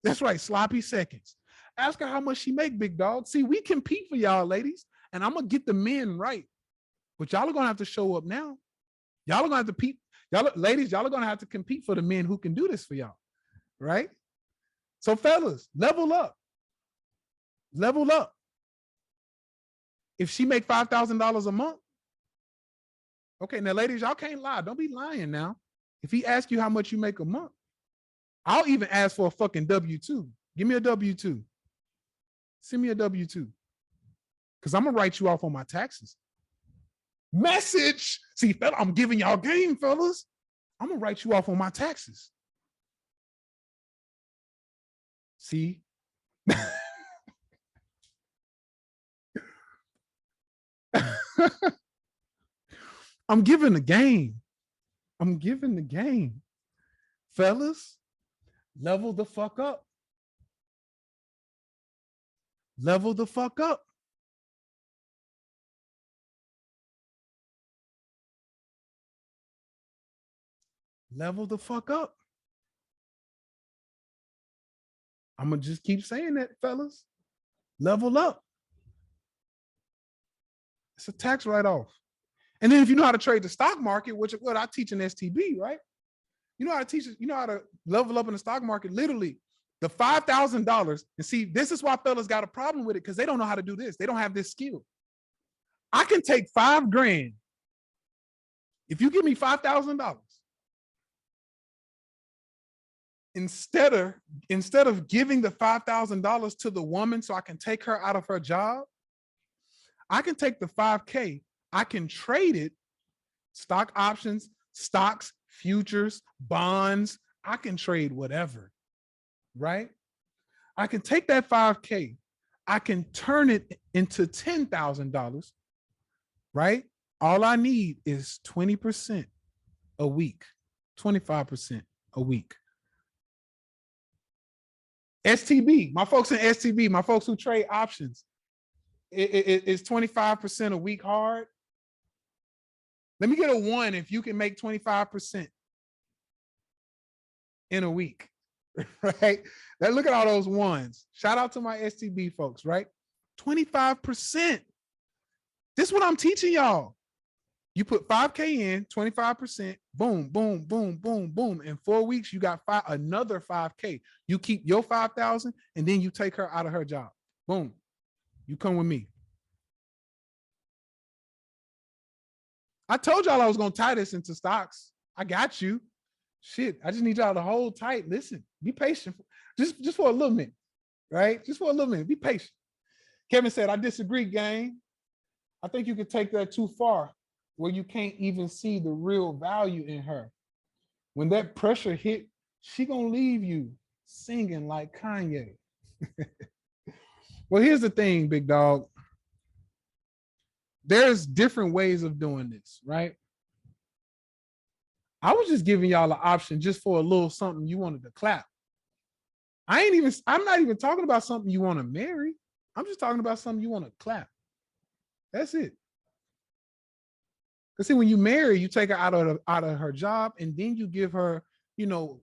That's right, sloppy seconds. Ask her how much she make, big dog. See, we compete for y'all, ladies, and I'm going to get the men right. But y'all are going to have to show up now. Y'all are going to have to compete. Ladies, y'all are going to have to compete for the men who can do this for y'all, right? So fellas, level up. Level up. If she make $5,000 a month, okay, now ladies, y'all can't lie. Don't be lying now. If he asks you how much you make a month, I'll even ask for a fucking W-2. Give me a W-2. Send me a W-2. Because I'm going to write you off on my taxes. Message. See, fella, I'm giving y'all game, fellas. I'm going to write you off on my taxes. See? I'm giving the game. I'm giving the game. Fellas, level the fuck up. Level the fuck up. Level the fuck up. I'm going to just keep saying that, fellas. Level up. It's a tax write-off. And then if you know how to trade the stock market, which is what I teach in STB, right? You know how to teach it, you know how to level up in the stock market, literally the $5,000. And see, this is why fellas got a problem with it, because they don't know how to do this. They don't have this skill. I can take $5,000. If you give me $5,000, instead of giving the $5,000 to the woman so I can take her out of her job, I can take the $5K, I can trade it, stock options, stocks, futures, bonds, I can trade whatever, right? I can take that $5K, I can turn it into $10,000, right? All I need is 20% a week, 25% a week. STB, my folks in STB, my folks who trade options, it's 25% a week hard. Let me get a 1 if you can make 25% in a week, right? Now look at all those ones. Shout out to my STB folks, right? 25%. This is what I'm teaching y'all. You put 5K in, 25%, boom, boom, boom, boom, boom. In 4 weeks, you got another 5K. You keep your 5,000 and then you take her out of her job. Boom. You come with me. I told y'all I was going to tie this into stocks. I got you. Shit, I just need y'all to hold tight. Listen, be patient. Just for a little minute, right? Just for a little minute. Be patient. Kevin said, I disagree, gang. I think you could take that too far, where you can't even see the real value in her. When that pressure hit, she gonna leave you singing like Kanye. Well, here's the thing, big dog. There's different ways of doing this, right? I was just giving y'all an option just for a little something you wanted to clap. I'm not even talking about something you want to marry. I'm just talking about something you want to clap. That's it. Because see, when you marry, you take her out of her job, and then you give her,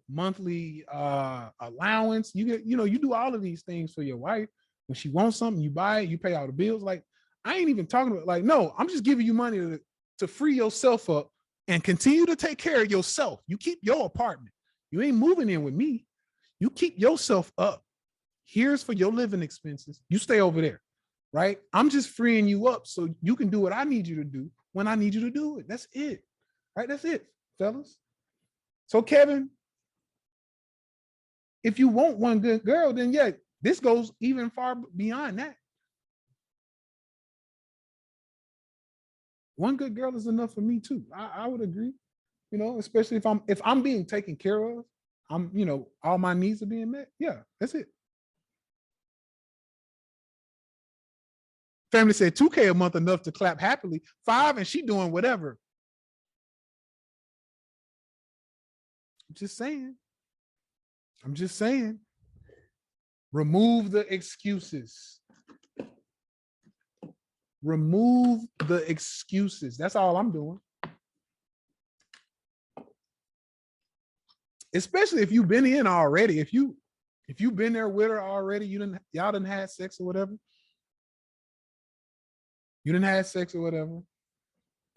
monthly allowance. You get, you do all of these things for your wife. When she wants something, you buy it, you pay all the bills. Like, I ain't even talking about, no, I'm just giving you money to free yourself up and continue to take care of yourself. You keep your apartment. You ain't moving in with me. You keep yourself up. Here's for your living expenses. You stay over there, right? I'm just freeing you up so you can do what I need you to do when I need you to do it. That's it, right? That's it, fellas. So Kevin, if you want one good girl, then yeah, this goes even far beyond that. One good girl is enough for me too. I would agree, especially if I'm being taken care of, all my needs are being met. Yeah, that's it. Family said 2K a month enough to clap happily. 5 and she doing whatever. I'm just saying. Remove the excuses. Remove the excuses. That's all I'm doing. Especially if you've been in already. If you've been there with her already, y'all done had sex or whatever. You done had sex or whatever.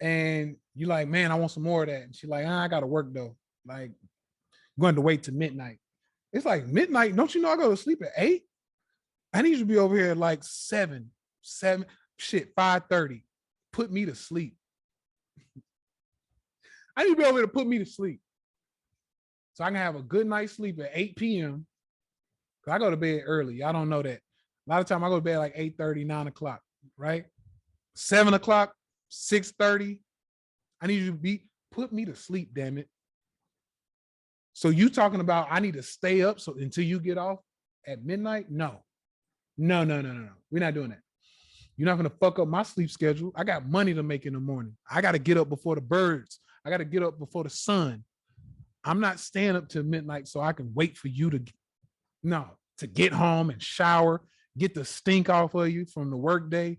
And you like, man, I want some more of that. And she's like, I gotta work though. Like, I'm going to wait till midnight. It's like midnight. Don't you know I go to sleep at 8? I need you to be over here at like 7, 5:30. Put me to sleep. I need to be over here to put me to sleep. So I can have a good night's sleep at 8 p.m. Because I go to bed early. Y'all don't know that. A lot of time I go to bed like 8:30, 9 o'clock, right? 7 o'clock, 6:30. I need you to put me to sleep, damn it. So you talking about I need to stay up so until you get off at midnight? No. We're not doing that. You're not going to fuck up my sleep schedule. I got money to make in the morning. I got to get up before the birds. I got to get up before the sun. I'm not staying up till midnight so I can wait for you to get home and shower, get the stink off of you from the work day.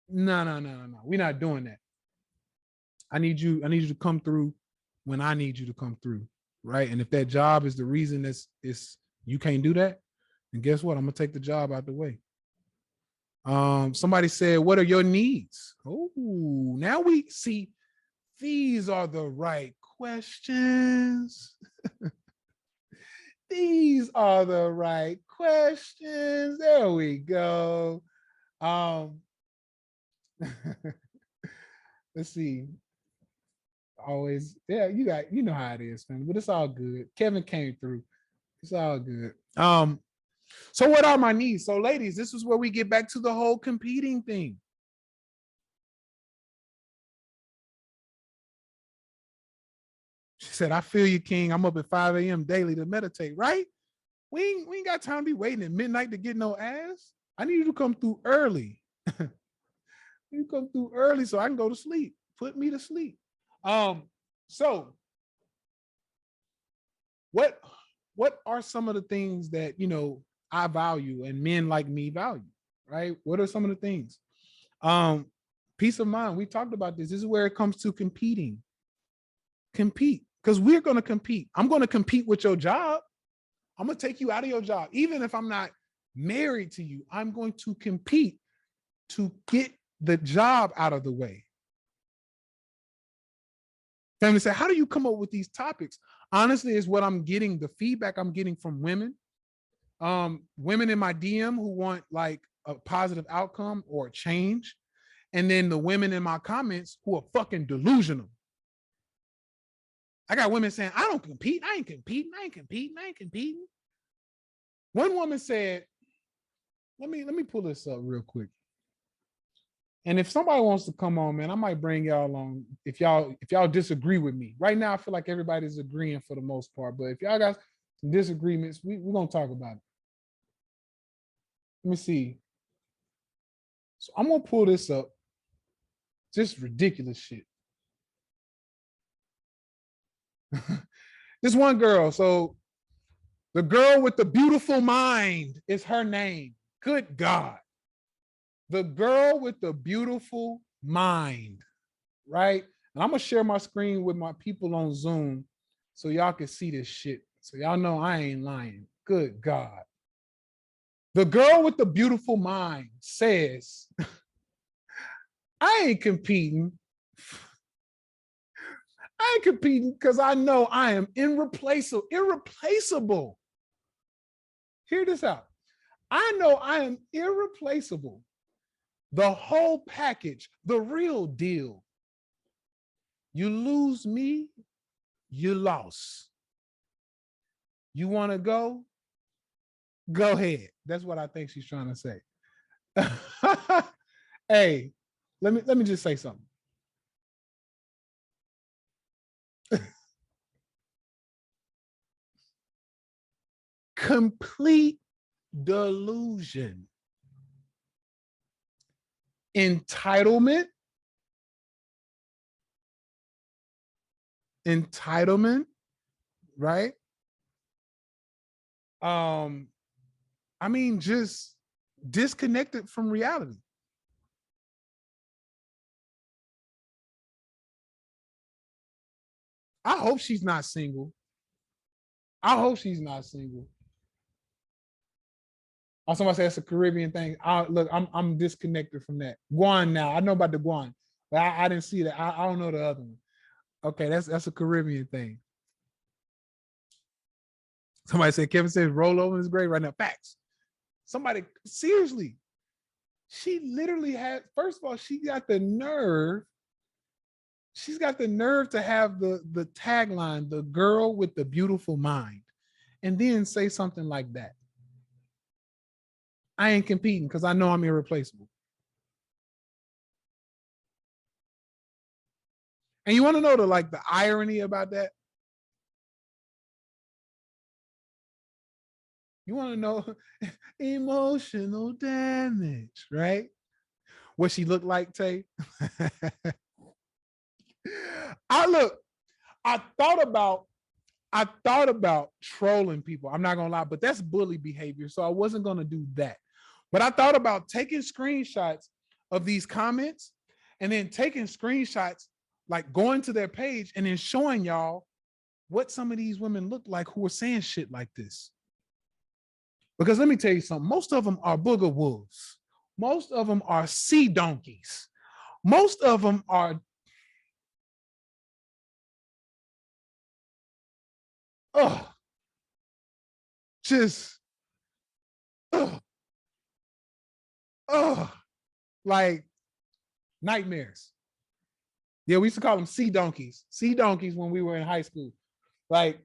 No. We're not doing that. I need you to come through when I need you to come through, right? And if that job is the reason it's you can't do that, then guess what? I'm gonna take the job out the way. Somebody said, what are your needs? Oh, now we see these are the right questions. These are the right questions. There we go. Let's see. Always, yeah, you know how it is, man. But it's all good. Kevin came through. It's all good. So what are my needs? So ladies, this is where we get back to the whole competing thing. She said, I feel you, King. I'm up at 5 a.m. daily to meditate, right? We ain't got time to be waiting at midnight to get no ass. I need you to come through early. You come through early so I can go to sleep. Put me to sleep. So what are some of the things that I value and men like me value, right? What are some of the things? Peace of mind. We talked about this. This is where it comes to competing. Compete, because we're going to compete. I'm going to compete with your job. I'm going to take you out of your job. Even if I'm not married to you, I'm going to compete to get the job out of the way. Family say, how do you come up with these topics? Honestly, is what I'm getting, the feedback I'm getting from women. Women in my DM who want like a positive outcome or change. And then the women in my comments who are fucking delusional. I got women saying, I don't compete. I ain't competing. I ain't competing. I ain't competing. One woman said, let me pull this up real quick. And if somebody wants to come on, man, I might bring y'all along if y'all disagree with me. Right now, I feel like everybody's agreeing for the most part. But if y'all got some disagreements, we're going to talk about it. Let me see. So I'm going to pull this up. Just ridiculous shit. This one girl. So the girl with the beautiful mind is her name. Good God. The girl with the beautiful mind, right? And I'm going to share my screen with my people on Zoom so y'all can see this shit. So y'all know I ain't lying. Good God. The girl with the beautiful mind says, I ain't competing. I ain't competing because I know I am irreplaceable. Hear this out. I know I am irreplaceable. The whole package, the real deal. You lose me, you lost. You want to go? Go ahead. That's what I think she's trying to say. Hey, let me just say something. Complete delusion. Entitlement, right? I mean, just disconnected from reality. I hope she's not single. I hope she's not single. Somebody says it's a Caribbean thing. Look, I'm disconnected from that. Guan now. I know about the Guan, but I didn't see that. I don't know the other one. Okay, that's a Caribbean thing. Somebody said Kevin says roll over in his grave right now. Facts. Somebody, seriously, she literally had, first of all, she got the nerve. She's got the nerve to have the tagline, the girl with the beautiful mind, and then say something like that. I ain't competing because I know I'm irreplaceable. And you want to know the irony about that? You want to know emotional damage, right? What she looked like, Tay? I thought about trolling people. I'm not gonna lie, but that's bully behavior. So I wasn't gonna do that. But I thought about taking screenshots of these comments and then taking screenshots, like going to their page and then showing y'all what some of these women look like who are saying shit like this. Because let me tell you something, most of them are booger wolves. Most of them are sea donkeys. Most of them are just like nightmares. Yeah, we used to call them sea donkeys. Sea donkeys when we were in high school. Like,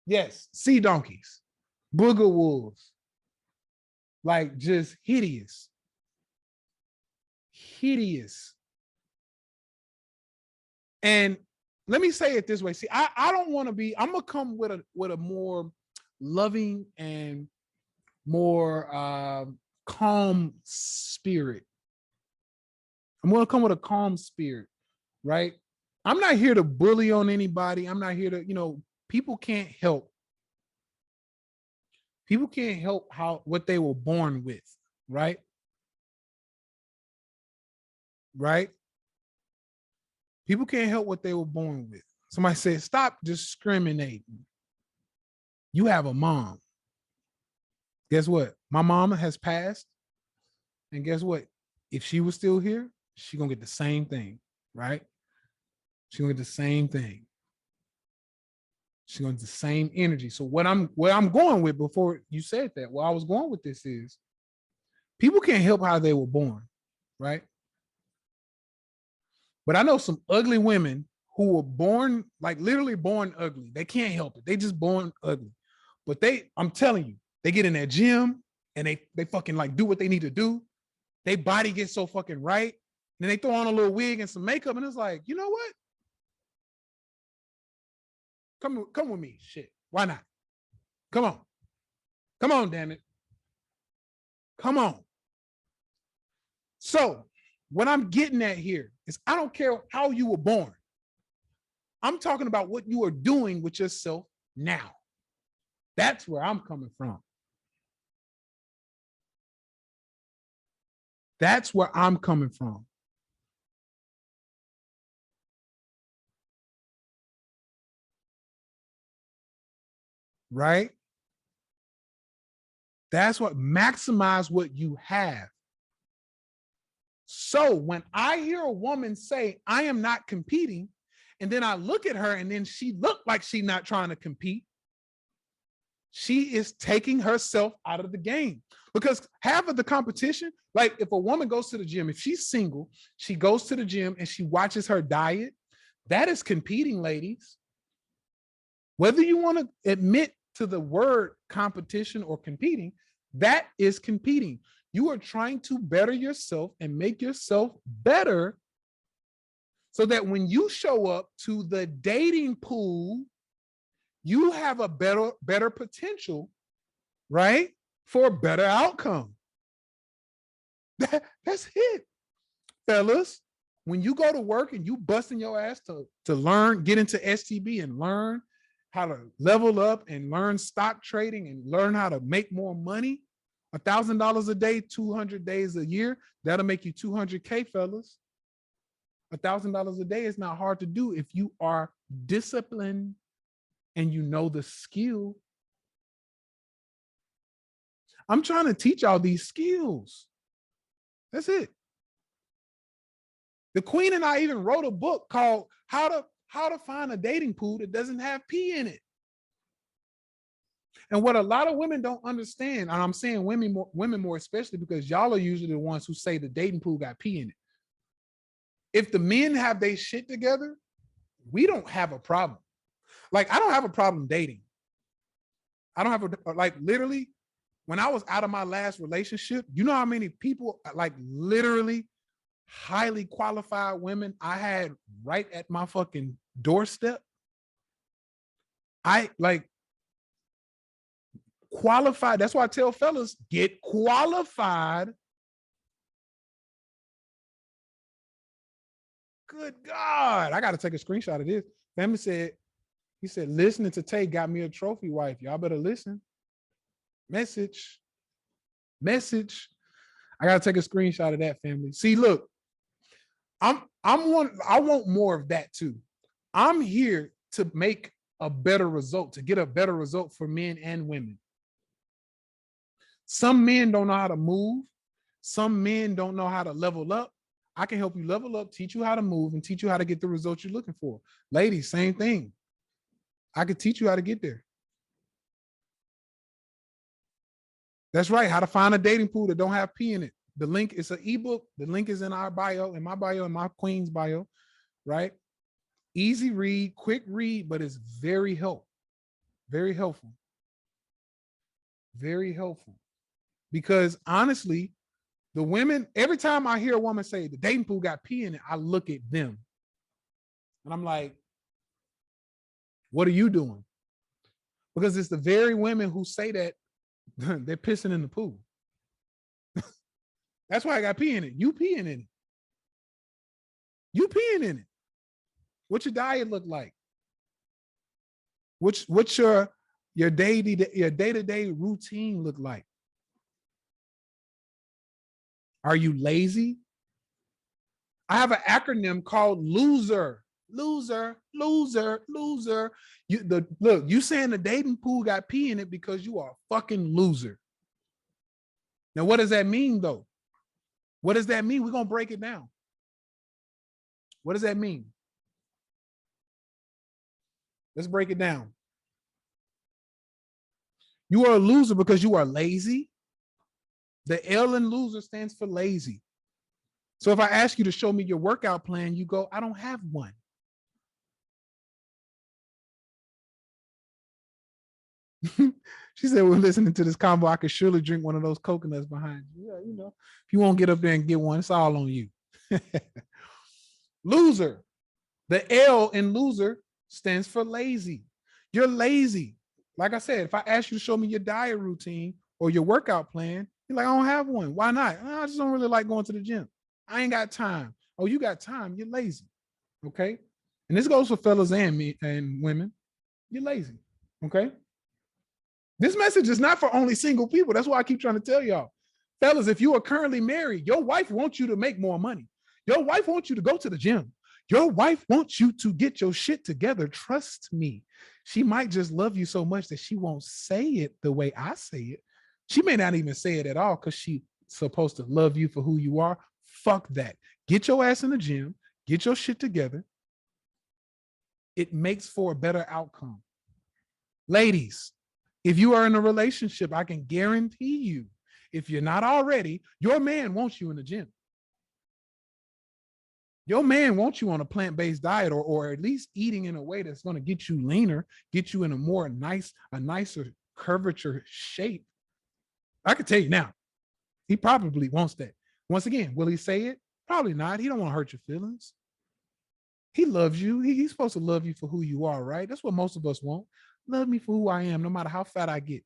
yes, sea donkeys, booger wolves. Like, just hideous. Hideous. And let me say it this way. See, I don't want to be, I'm gonna come with a more loving and more calm spirit. I'm going to come with a calm spirit, right? I'm not here to bully on anybody. I'm not here to, people can't help. People can't help what they were born with, right? Right? People can't help what they were born with. Somebody said, stop discriminating. You have a mom. Guess what? My mama has passed. And guess what? If she was still here, she's going to get the same thing, right? She's going to get the same thing. She's going to get the same energy. So where I'm going with before you said that, where I was going with this is people can't help how they were born, right? But I know some ugly women who were born, like literally born ugly. They can't help it. They just born ugly. But I'm telling you, they get in that gym and they fucking like do what they need to do. Their body gets so fucking right. And then they throw on a little wig and some makeup and it's like, you know what? Come with me. Shit. Why not? Come on. Come on, damn it. Come on. So what I'm getting at here is I don't care how you were born. I'm talking about what you are doing with yourself now. That's where I'm coming from. That's where I'm coming from. Right? That's what maximize what you have. So when I hear a woman say, I am not competing, and then I look at her and then she looked like she's not trying to compete, she is taking herself out of the game. Because half of the competition, like if a woman goes to the gym, if she's single, she goes to the gym and she watches her diet, that is competing, ladies. Whether you want to admit to the word competition or competing, that is competing. You are trying to better yourself and make yourself better so that when you show up to the dating pool, you have a better potential, right? For a better outcome. That's it, fellas. When you go to work and you busting your ass to learn, get into STB and learn how to level up and learn stock trading and learn how to make more money, $1,000 a day, 200 days a year, that'll make you 200K, fellas. $1,000 a day is not hard to do if you are disciplined and you know the skill. I'm trying to teach y'all these skills. That's it. The Queen and I even wrote a book called How to Find a Dating Pool That Doesn't Have pee in it. And what a lot of women don't understand, and I'm saying women more especially because y'all are usually the ones who say the dating pool got pee in it. If the men have their shit together, we don't have a problem. Like, I don't have a problem dating. I don't have like literally, when I was out of my last relationship, you know how many people, like literally highly qualified women I had right at my fucking doorstep? I like qualified. That's why I tell fellas, get qualified. Good God. I got to take a screenshot of this. Family said, he said, listening to Tay got me a trophy wife. Y'all better listen. Message. I got to take a screenshot of that, family. See, look, I want more of that too. I'm here to make a better result, to get a better result for men and women. Some men don't know how to move. Some men don't know how to level up. I can help you level up, teach you how to move, and teach you how to get the results you're looking for. Ladies, same thing. I could teach you how to get there. That's right. How to find a dating pool that don't have pee in it. The link is an ebook. The link is in our bio, in my bio, in my Queen's bio, right? Easy read, quick read, but it's very helpful. Very helpful. Very helpful. Because honestly, the women, every time I hear a woman say the dating pool got pee in it, I look at them. And I'm like, what are you doing? Because it's the very women who say that they're pissing in the pool. That's why I got pee in it. You peeing in it. You peeing in it. What's your diet look like? What's your day-to-day routine look like? Are you lazy? I have an acronym called loser. Loser, loser, loser. You saying the dating pool got pee in it because you are a fucking loser. Now, what does that mean though? What does that mean? We're gonna break it down. What does that mean? Let's break it down. You are a loser because you are lazy. The L in loser stands for lazy. So if I ask you to show me your workout plan, you go, I don't have one. She said, we're listening to this combo. I could surely drink one of those coconuts behind you. Yeah, you know, if you won't get up there and get one, it's all on you. Loser. The L in loser stands for lazy. You're lazy. Like I said, if I ask you to show me your diet routine or your workout plan, you're like, I don't have one. Why not? I just don't really like going to the gym. I ain't got time. Oh, you got time. You're lazy. Okay. And this goes for fellas and me and women. You're lazy. Okay. This message is not for only single people. That's why I keep trying to tell y'all. Fellas, if you are currently married, your wife wants you to make more money. Your wife wants you to go to the gym. Your wife wants you to get your shit together. Trust me. She might just love you so much that she won't say it the way I say it. She may not even say it at all because she's supposed to love you for who you are. Fuck that. Get your ass in the gym. Get your shit together. It makes for a better outcome. Ladies, if you are in a relationship, I can guarantee you, if you're not already, your man wants you in the gym. Your man wants you on a plant-based diet or at least eating in a way that's going to get you leaner, get you in a nicer curvature shape. I can tell you now, he probably wants that. Once again, will he say it? Probably not. He don't want to hurt your feelings. He loves you. He's supposed to love you for who you are, right? That's what most of us want. Love me for who I am, no matter how fat I get,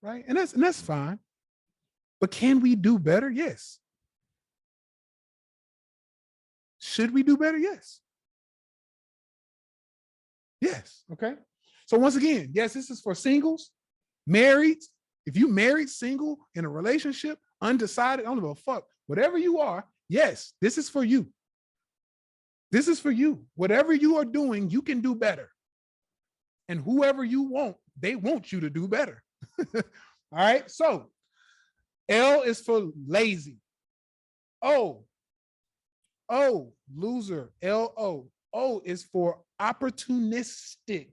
right? And that's fine. But can we do better? Yes. Should we do better? Yes. Yes. Okay. So once again, yes, this is for singles, married. If you married, single, in a relationship, undecided, I don't give a fuck. Whatever you are, yes, this is for you. This is for you. Whatever you are doing, you can do better. And whoever you want, they want you to do better. All right. So L is for lazy. O, loser. L-O. O is for opportunistic.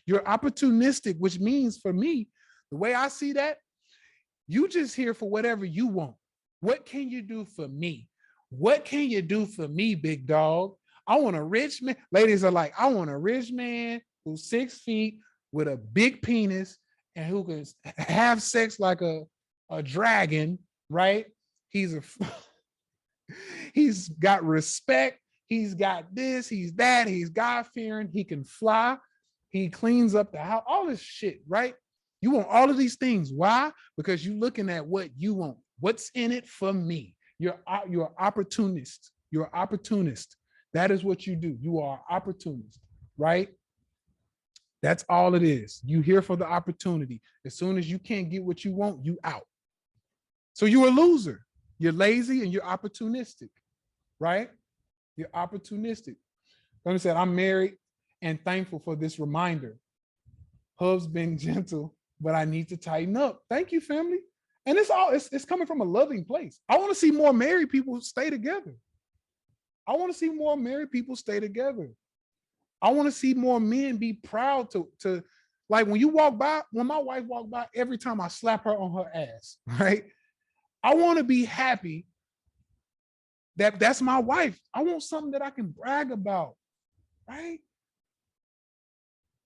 You're opportunistic, which means for me, the way I see that, you just here for whatever you want. What can you do for me? What can you do for me, big dog? I want a rich man. Ladies are like, I want a rich man who's 6 feet with a big penis and who can have sex like a dragon, right? He's got respect. He's got this, he's that, he's God-fearing, he can fly, he cleans up the house, all this shit, right? You want all of these things. Why? Because you're looking at what you want. What's in it for me? You're an opportunist. You're an opportunist. That is what you do. You are an opportunist, right? That's all it is. You here for the opportunity. As soon as you can't get what you want, you out. So you're a loser. You're lazy and you're opportunistic, right? You're opportunistic. Like I said, I'm married and thankful for this reminder. Hub's been gentle, but I need to tighten up. Thank you, family. And it's coming from a loving place. I want to see more married people stay together. I want to see more married people stay together. I want to see more men be proud to like when you walk by, when my wife walked by, every time I slap her on her ass, right? I want to be happy that that's my wife. I want something that I can brag about, right?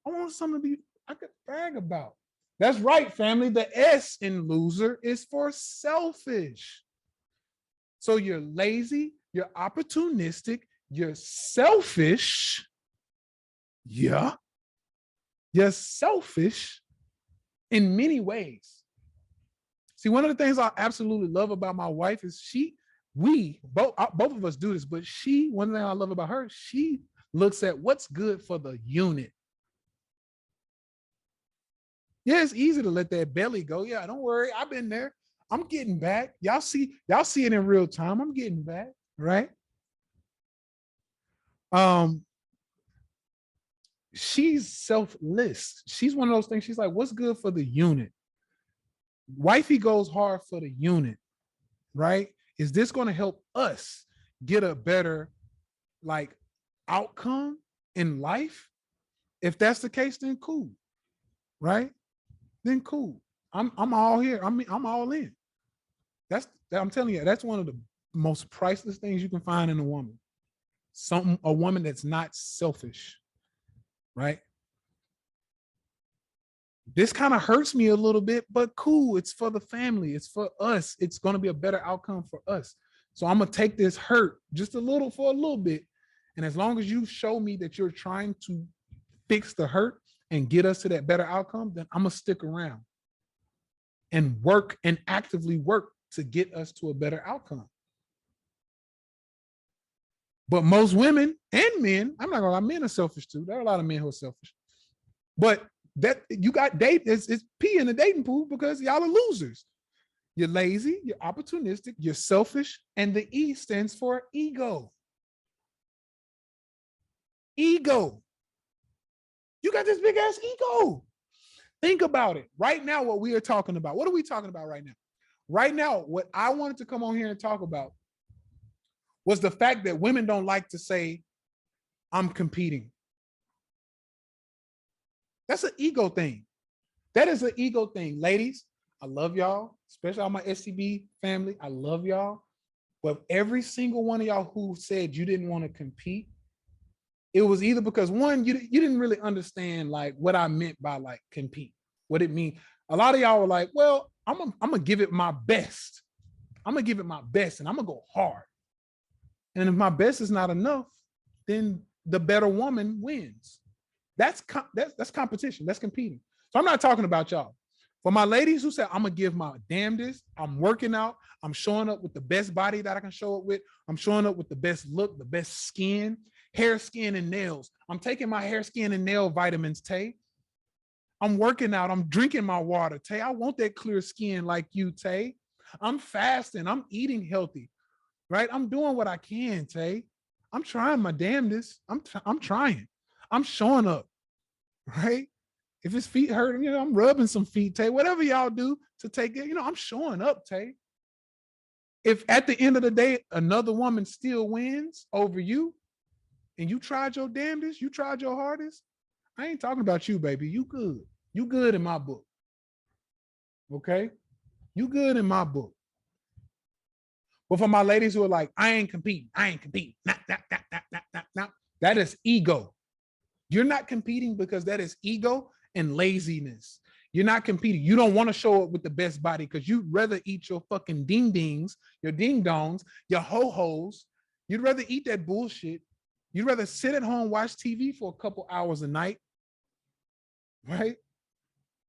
I want something I could brag about. That's right, family. The S in loser is for selfish. So you're lazy, you're opportunistic, you're selfish. Yeah. You're selfish in many ways. See, one of the things I absolutely love about my wife is both of us do this, but one thing I love about her, she looks at what's good for the unit. Yeah, it's easy to let that belly go. Yeah, don't worry, I've been there. I'm getting back. Y'all see it in real time. I'm getting back, right? She's selfless. She's one of those things. She's like, what's good for the unit? Wifey goes hard for the unit, right? Is this going to help us get a better like outcome in life? If that's the case, then cool, right? Then cool. I'm all here. I'm all in. I'm telling you, that's one of the most priceless things you can find in a woman. A woman that's not selfish, right? This kind of hurts me a little bit, but cool. It's for the family. It's for us. It's going to be a better outcome for us. So I'm going to take this hurt just for a little bit. And as long as you show me that you're trying to fix the hurt and get us to that better outcome, then I'm going to stick around and actively work to get us to a better outcome. But most women and men, I'm not gonna lie, men are selfish too. There are a lot of men who are selfish. But that you got it's pee in the dating pool because y'all are losers. You're lazy, you're opportunistic, you're selfish, and the E stands for ego. Ego. You got this big ass ego. Think about it. Right now, what we are talking about. What are we talking about right now? Right now, what I wanted to come on here and talk about was the fact that women don't like to say, I'm competing. That's an ego thing. That is an ego thing. Ladies, I love y'all, especially all my SCB family. I love y'all. But every single one of y'all who said you didn't want to compete, it was either because one, you didn't really understand like what I meant by like compete, what it means. A lot of y'all were like, well, I'm gonna give it my best. I'm gonna give it my best and I'm gonna go hard. And if my best is not enough, then the better woman wins. That's competition. That's competing. So I'm not talking about y'all. For my ladies who said, I'm gonna give my damnedest, I'm working out, I'm showing up with the best body that I can show up with. I'm showing up with the best look, the best skin, hair, skin, and nails. I'm taking my hair, skin, and nail vitamins, Tay. I'm working out. I'm drinking my water, Tay. I want that clear skin like you, Tay. I'm fasting. I'm eating healthy, right? I'm doing what I can, Tay. I'm trying my damnedest. I'm trying. I'm showing up, right? If his feet hurting, I'm rubbing some feet, Tay. Whatever y'all do to take it, I'm showing up, Tay. If at the end of the day, another woman still wins over you and you tried your damnedest, you tried your hardest, I ain't talking about you, baby. You good. You good in my book. Okay? You good in my book. But for my ladies who are like, I ain't competing. Nah. That is ego. You're not competing because that is ego and laziness. You're not competing. You don't want to show up with the best body because you'd rather eat your fucking ding-dings, your ding-dongs, your ho-hos. You'd rather eat that bullshit. You'd rather sit at home, watch TV for a couple hours a night, right?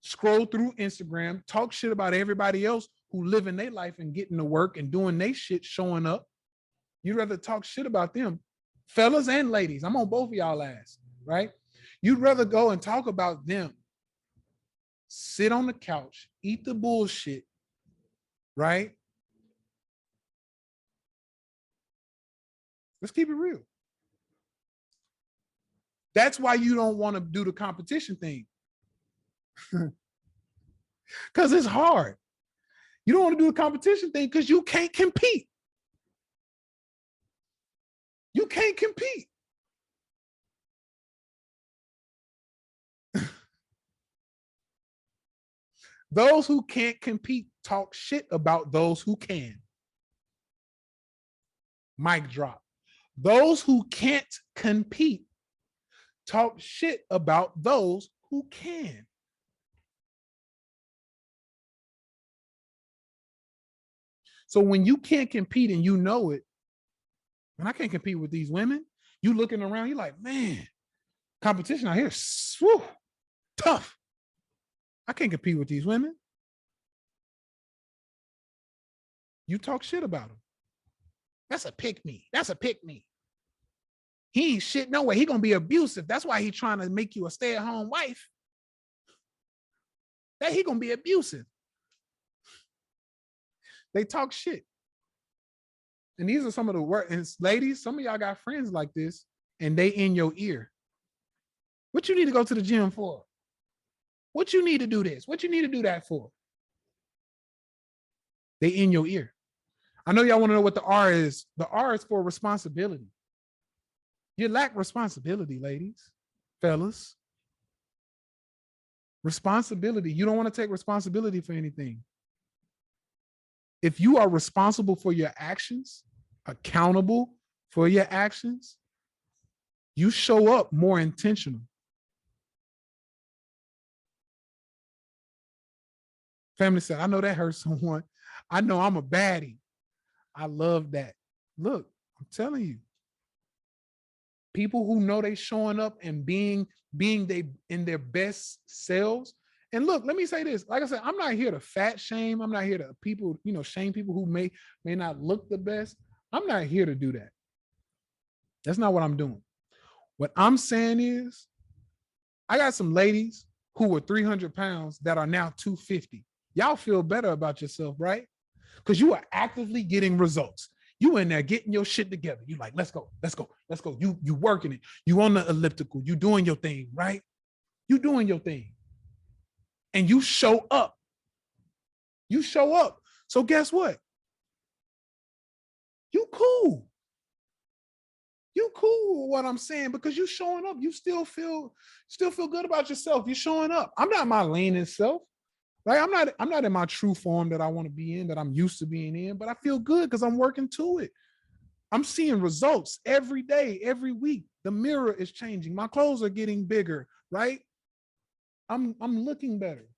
Scroll through Instagram, talk shit about everybody else who living their life and getting to work and doing their shit, showing up. You'd rather talk shit about them. Fellas and ladies, I'm on both of y'all ass, right? You'd rather go and talk about them. Sit on the couch, eat the bullshit, right? Let's keep it real. That's why you don't want to do the competition thing. Because it's hard. You don't want to do the competition thing because you can't compete. You can't compete. Those who can't compete talk shit about those who can. Mic drop. Those who can't compete talk shit about those who can. So when you can't compete and you know it, and I can't compete with these women, you looking around, you're like, man, competition out here, whew, tough. I can't compete with these women. You talk shit about them. That's a pick me. That's a pick me. He ain't shit no way. He gonna be abusive. That's why he trying to make you a stay-at-home wife. That he gonna be abusive. They talk shit. And these are some of the work. And ladies, some of y'all got friends like this, and they in your ear. What you need to go to the gym for? What you need to do this? What you need to do that for? They in your ear. I know y'all want to know what the R is. The R is for responsibility. You lack responsibility, ladies, fellas. Responsibility. You don't want to take responsibility for anything. If you are responsible for your actions, accountable for your actions, you show up more intentional. Family said, I know that hurts someone. I know I'm a baddie. I love that. Look, I'm telling you, people who know they showing up and being they in their best selves. And look, let me say this. Like I said, I'm not here to fat shame. I'm not here to shame people who may not look the best. I'm not here to do that. That's not what I'm doing. What I'm saying is, I got some ladies who were 300 pounds that are now 250. Y'all feel better about yourself, right? Because you are actively getting results. You in there getting your shit together. You like, let's go. You working it. You on the elliptical. You doing your thing, right? You doing your thing. And you show up. You show up. So guess what? You cool. You cool with what I'm saying, because you showing up. You still feel good about yourself. You showing up. I'm not my leaning self. Like I'm not in my true form that I want to be in, that I'm used to being in, but I feel good because I'm working to it. I'm seeing results every day, every week. The mirror is changing. My clothes are getting bigger, right? I'm looking better.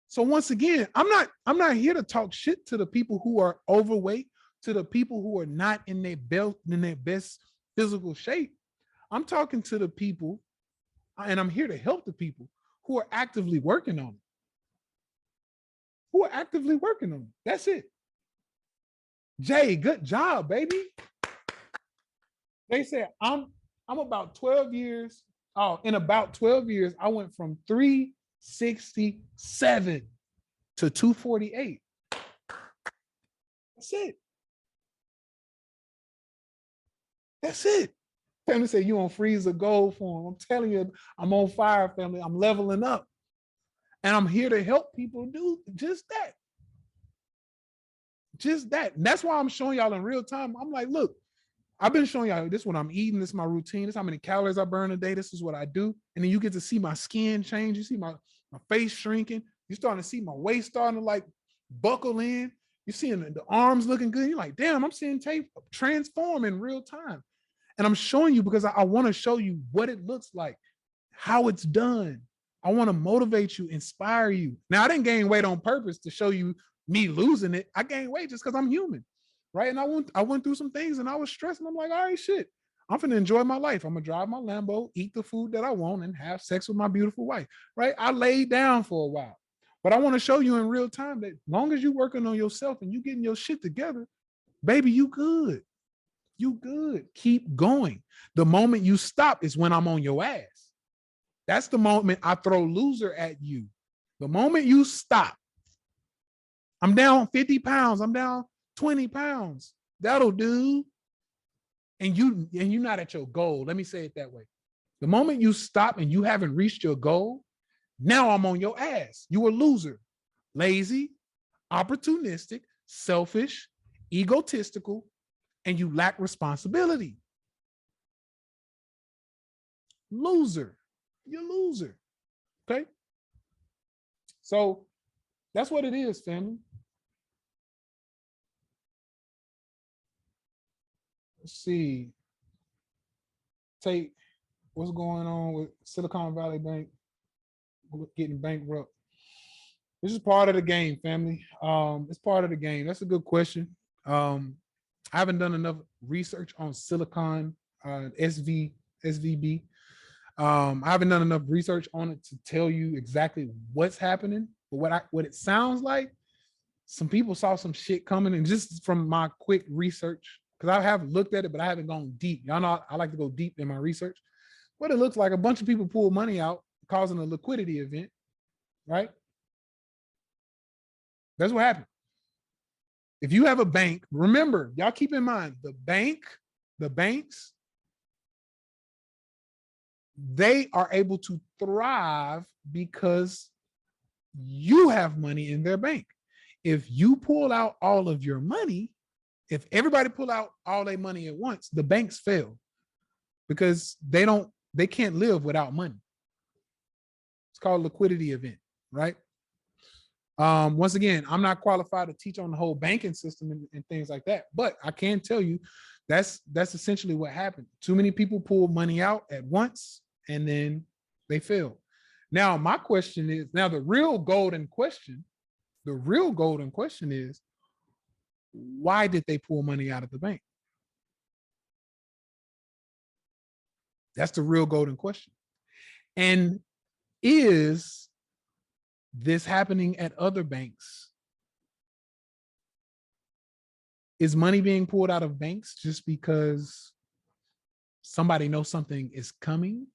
So once again, I'm not here to talk shit to the people who are overweight, to the people who are not in their best physical shape. I'm talking to the people, and I'm here to help the people who are actively working on it. Who are actively working on it. That's it. Jay, good job, baby. They said I'm about 12 years. Oh, in about 12 years, I went from 367 to 248. That's it. That's it. Family say you on freeze or gold form. I'm telling you, I'm on fire, family. I'm leveling up. And I'm here to help people do just that. Just that. And that's why I'm showing y'all in real time. I'm like, look, I've been showing y'all this is what I'm eating. This is my routine. This is how many calories I burn a day. This is what I do. And then you get to see my skin change. You see my face shrinking. You're starting to see my waist starting to like buckle in. You're seeing the arms looking good. You're like, damn, I'm seeing tape transform in real time. And I'm showing you because I want to show you what it looks like, how it's done. I want to motivate you, inspire you. Now, I didn't gain weight on purpose to show you me losing it. I gained weight just because I'm human, right? And I went through some things and I was stressed. And I'm like, all right, shit, I'm finna enjoy my life. I'm gonna drive my Lambo, eat the food that I want, and have sex with my beautiful wife, right? I laid down for a while. But I want to show you in real time that as long as you're working on yourself and you getting your shit together, baby, you good. You good. Keep going. The moment you stop is when I'm on your ass. That's the moment I throw loser at you. The moment you stop, I'm down 50 pounds. I'm down 20 pounds. That'll do. And you're not at your goal. Let me say it that way. The moment you stop and you haven't reached your goal, now I'm on your ass. You a loser, lazy, opportunistic, selfish, egotistical, and you lack responsibility. Loser. You're a loser. Okay? So that's what it is, family. Let's see. Take what's going on with Silicon Valley Bank getting bankrupt. This is part of the game, family. It's part of the game. That's a good question. I haven't done enough research on Silicon SVB. I haven't done enough research on it to tell you exactly what's happening. But what it sounds like some people saw some shit coming, and just from my quick research, because I have looked at it, but I haven't gone deep. Y'all know I like to go deep in my research. What it looks like, a bunch of people pull money out, causing a liquidity event, right? That's what happened. If you have a bank, remember, y'all keep in mind, the banks, they are able to thrive because you have money in their bank. If you pull out all of your money, if everybody pull out all their money at once, the banks fail because they can't live without money. It's called a liquidity event, right? Once again, I'm not qualified to teach on the whole banking system and things like that, but I can tell you that's essentially what happened. Too many people pull money out at once and then they fail. Now, my question is, now the real golden question is, why did they pull money out of the bank? That's the real golden question. And is this happening at other banks? Is money being pulled out of banks just because somebody knows something is coming?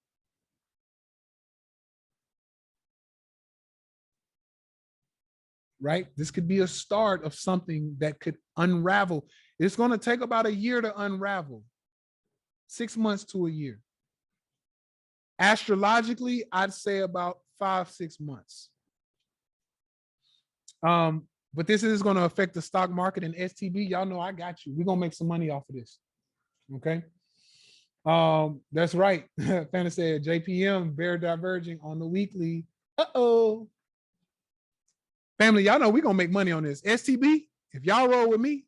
Right? This could be a start of something that could unravel. It's going to take about a year to unravel, 6 months to a year. Astrologically, I'd say about 5-6 months. But this is going to affect the stock market and STB. Y'all know I got you. We're going to make some money off of this. Okay. That's right. Fanny said JPM, bear diverging on the weekly. Uh-oh. Family, y'all know we're going to make money on this. STB, if y'all roll with me,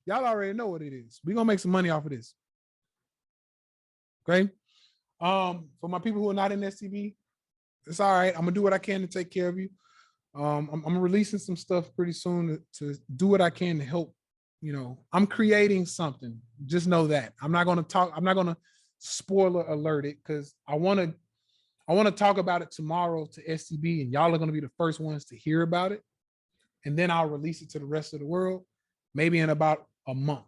y'all already know what it is. We're going to make some money off of this. Okay. For my people who are not in STB, it's all right. I'm going to do what I can to take care of you. I'm releasing some stuff pretty soon to do what I can to help. You know, I'm creating something. Just know that. I'm not going to spoiler alert it, because I want to talk about it tomorrow to STB, and y'all are going to be the first ones to hear about it. And then I'll release it to the rest of the world, maybe in about a month,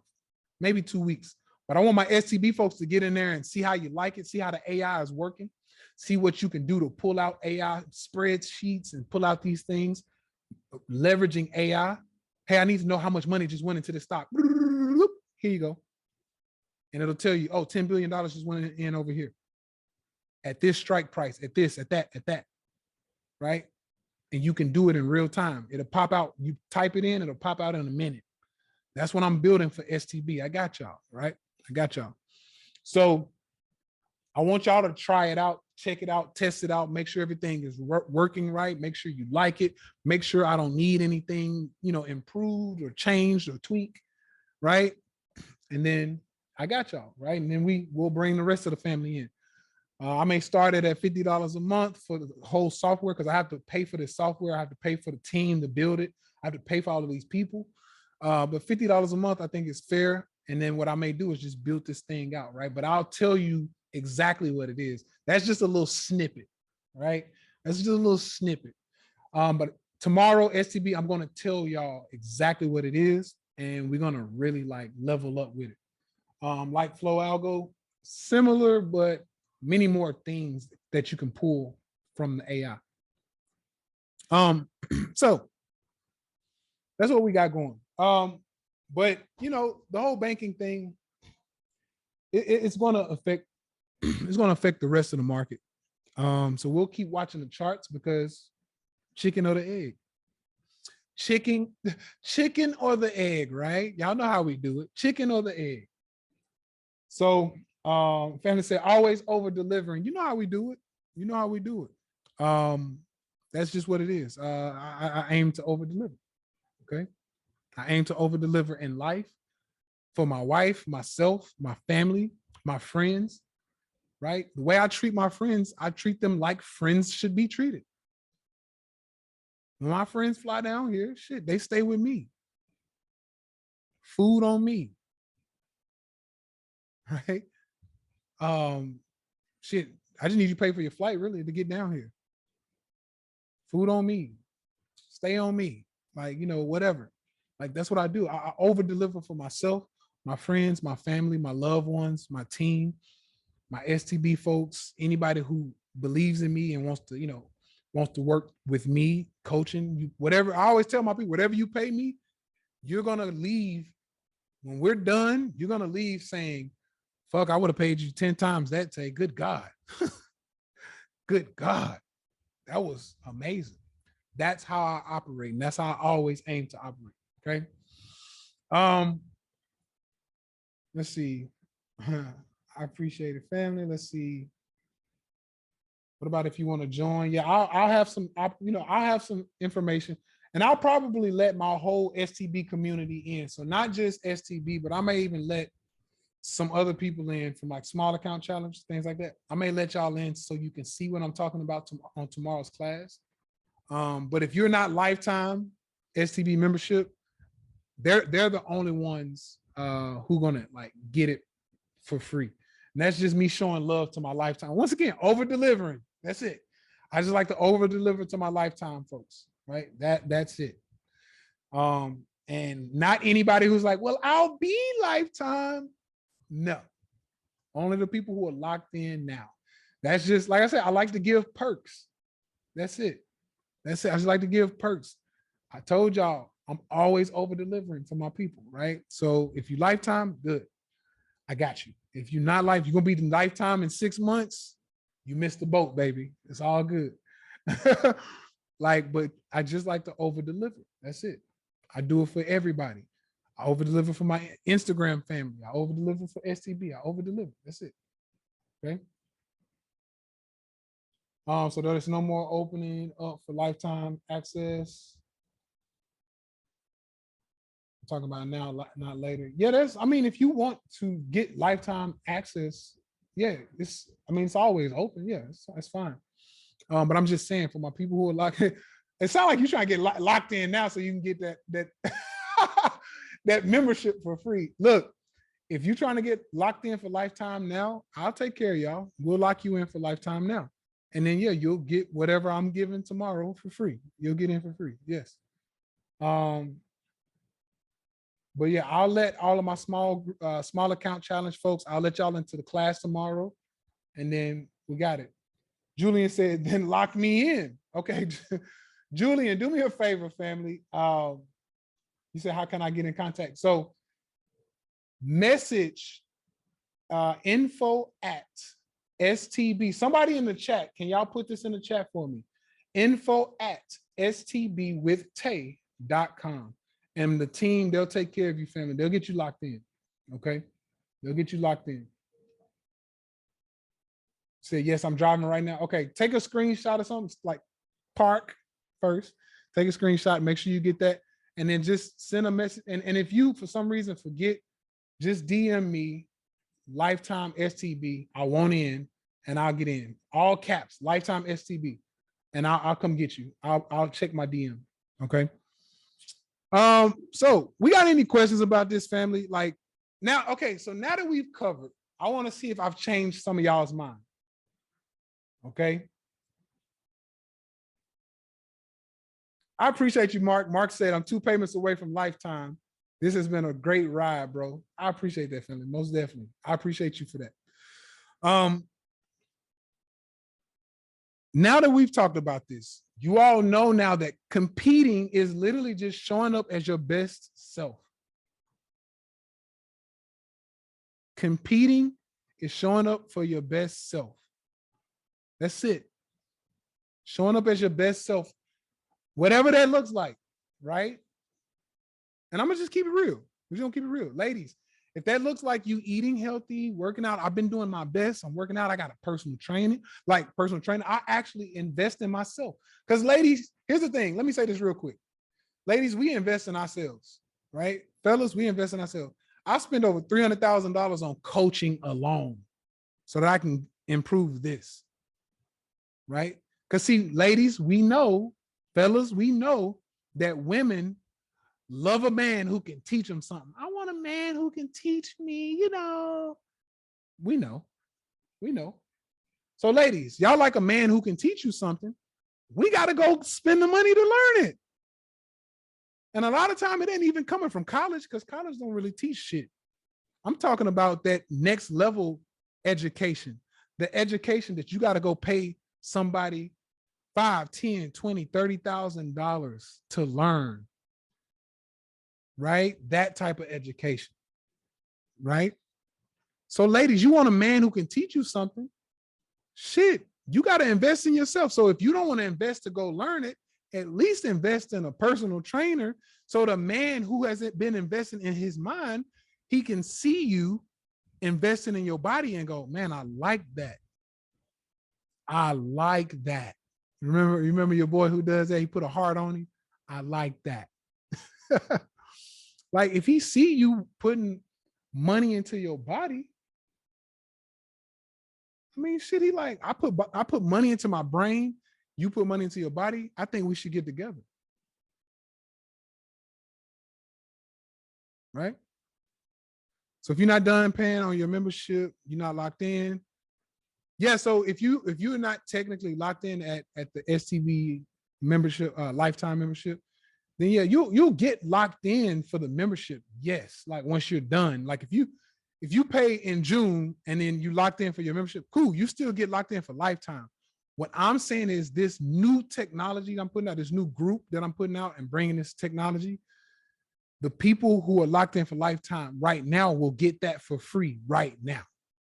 maybe 2 weeks. But I want my STB folks to get in there and see how you like it, see how the AI is working, see what you can do to pull out AI spreadsheets and pull out these things, leveraging AI. Hey, I need to know how much money just went into the stock. Here you go. And it'll tell you, oh, $10 billion just went in over here at this strike price, at this, at that, right? And you can do it in real time. It'll pop out. You type it in, it'll pop out in a minute. That's what I'm building for STB. I got y'all, right? I got y'all. So I want y'all to try it out, check it out, test it out, make sure everything is working right, make sure you like it, make sure I don't need anything, improved or changed or tweaked, right? And then I got y'all, right? And then we'll bring the rest of the family in. I may start it at $50 a month for the whole software, because I have to pay for this software. I have to pay for the team to build it. I have to pay for all of these people. But $50 a month, I think is fair. And then what I may do is just build this thing out, right? But I'll tell you exactly what it is. That's just a little snippet, right? That's just a little snippet. But tomorrow, STB, I'm going to tell y'all exactly what it is, and we're going to really level up with it. Like Flow Algo, similar, but many more things that you can pull from the AI. So that's what we got going. But the whole banking thing, it's going to affect the rest of the market. So we'll keep watching the charts, because chicken or the egg? Chicken or the egg, right? Y'all know how we do it. Chicken or the egg. So family said always over delivering. You know how we do it. That's just what it is. I aim to over deliver. Okay. I aim to over deliver in life, for my wife, myself, my family, my friends, right? The way I treat my friends, I treat them like friends should be treated. When my friends fly down here, shit, they stay with me. Food on me. Right? Shit, I just need you to pay for your flight, really, to get down here. Food on me. Stay on me. like, whatever. Like, that's what I do. I over deliver for myself, my friends, my family, my loved ones, my team, my STB folks, anybody who believes in me and wants to work with me, coaching you, whatever. I always tell my people, whatever you pay me, you're going to leave. When we're done, you're going to leave saying, fuck, I would have paid you 10 times that. Say, good God. Good God. That was amazing. That's how I operate. And that's how I always aim to operate. Okay. Let's see. I appreciate it, family. Let's see. What about if you want to join? Yeah, I'll have some, I'll have some information, and I'll probably let my whole STB community in. So not just STB, but I may even let some other people in from like small account challenge, things like that. I may let y'all in so you can see what I'm talking about on tomorrow's class. But if you're not lifetime STB membership, they're the only ones who gonna like get it for free. And that's just me showing love to my lifetime. Once again, over delivering. That's it. I just like to over deliver to my lifetime folks, right? That's it. And not anybody who's like, well, I'll be lifetime. No, only the people who are locked in now. That's just, like I said, I like to give perks. That's it. That's it. I just like to give perks. I told y'all, I'm always over delivering to my people, right? So if you lifetime, good. I got you. If you're not you're gonna be the lifetime in 6 months, you missed the boat, baby. It's all good. But I just like to over deliver. That's it. I do it for everybody. I over deliver for my Instagram family. I over deliver for STB. I over deliver. That's it. Okay. So there's no more opening up for lifetime access. I'm talking about now, not later. Yeah, if you want to get lifetime access, yeah, it's always open. Yeah, it's fine. But I'm just saying, for my people who are locked, it sounds like you're trying to get locked in now so you can get that that membership for free. Look, if you're trying to get locked in for lifetime now, I'll take care of y'all. We'll lock you in for lifetime now. And then, yeah, you'll get whatever I'm giving tomorrow for free. You'll get in for free. Yes. But yeah, I'll let all of my small account challenge folks, I'll let y'all into the class tomorrow. And then we got it. Julian said, then lock me in. Okay. Julian, do me a favor, family. You said, how can I get in contact? So message info@STB. Somebody in the chat, can y'all put this in the chat for me? info@stbwithtay.com. And the team, they'll take care of you, family. They'll get you locked in. Okay. They'll get you locked in. Say, yes, I'm driving right now. Okay. Take a screenshot or something, like park first. Take a screenshot, make sure you get that. And then just send a message. And if you, for some reason, forget, just DM me, lifetime STB. I want in, and I'll get in. All caps, lifetime STB. And I'll come get you. I'll check my DM. Okay. So we got any questions about this, family? Like now, okay, so now that we've covered, I want to see if I've changed some of y'all's mind. Okay. I appreciate you, Mark. Mark said, I'm 2 payments away from lifetime. This has been a great ride, bro. I appreciate that, family. Most definitely. I appreciate you for that. Now that we've talked about this, you all know now that competing is literally just showing up as your best self. Competing is showing up for your best self. That's it. Showing up as your best self, whatever that looks like, right? And I'm gonna just keep it real. We're gonna keep it real. Ladies, if that looks like you eating healthy, working out, I've been doing my best. I'm working out. I got a personal trainer. I actually invest in myself. Because ladies, here's the thing. Let me say this real quick. Ladies, we invest in ourselves, right? Fellas, we invest in ourselves. I spend over $300,000 on coaching alone so that I can improve this, right? Because see, ladies, we know, fellas, we know that women love a man who can teach them something. I want a man who can teach me, we know. So ladies, y'all like a man who can teach you something. We got to go spend the money to learn it. And a lot of time it ain't even coming from college because college don't really teach shit. I'm talking about that next level education, the education that you got to go pay somebody 5, 10, 20, $30,000 to learn, right? That type of education, right? So ladies, you want a man who can teach you something, shit, you got to invest in yourself. So if you don't want to invest to go learn it, at least invest in a personal trainer. So the man who hasn't been investing in his mind, he can see you investing in your body and go, man, I like that. I like that. Remember your boy who does that? He put a heart on him. I like that. Like if he see you putting money into your body, I mean, shit, he like, I put money into my brain. You put money into your body. I think we should get together. Right? So if you're not done paying on your membership, you're not locked in. Yeah, so if you're not technically locked in at the STV membership, lifetime membership, then yeah, you'll get locked in for the membership. Yes, like once you're done. Like if you pay in June and then you locked in for your membership, cool, you still get locked in for lifetime. What I'm saying is this new technology I'm putting out, this new group that I'm putting out and bringing this technology, the people who are locked in for lifetime right now will get that for free right now.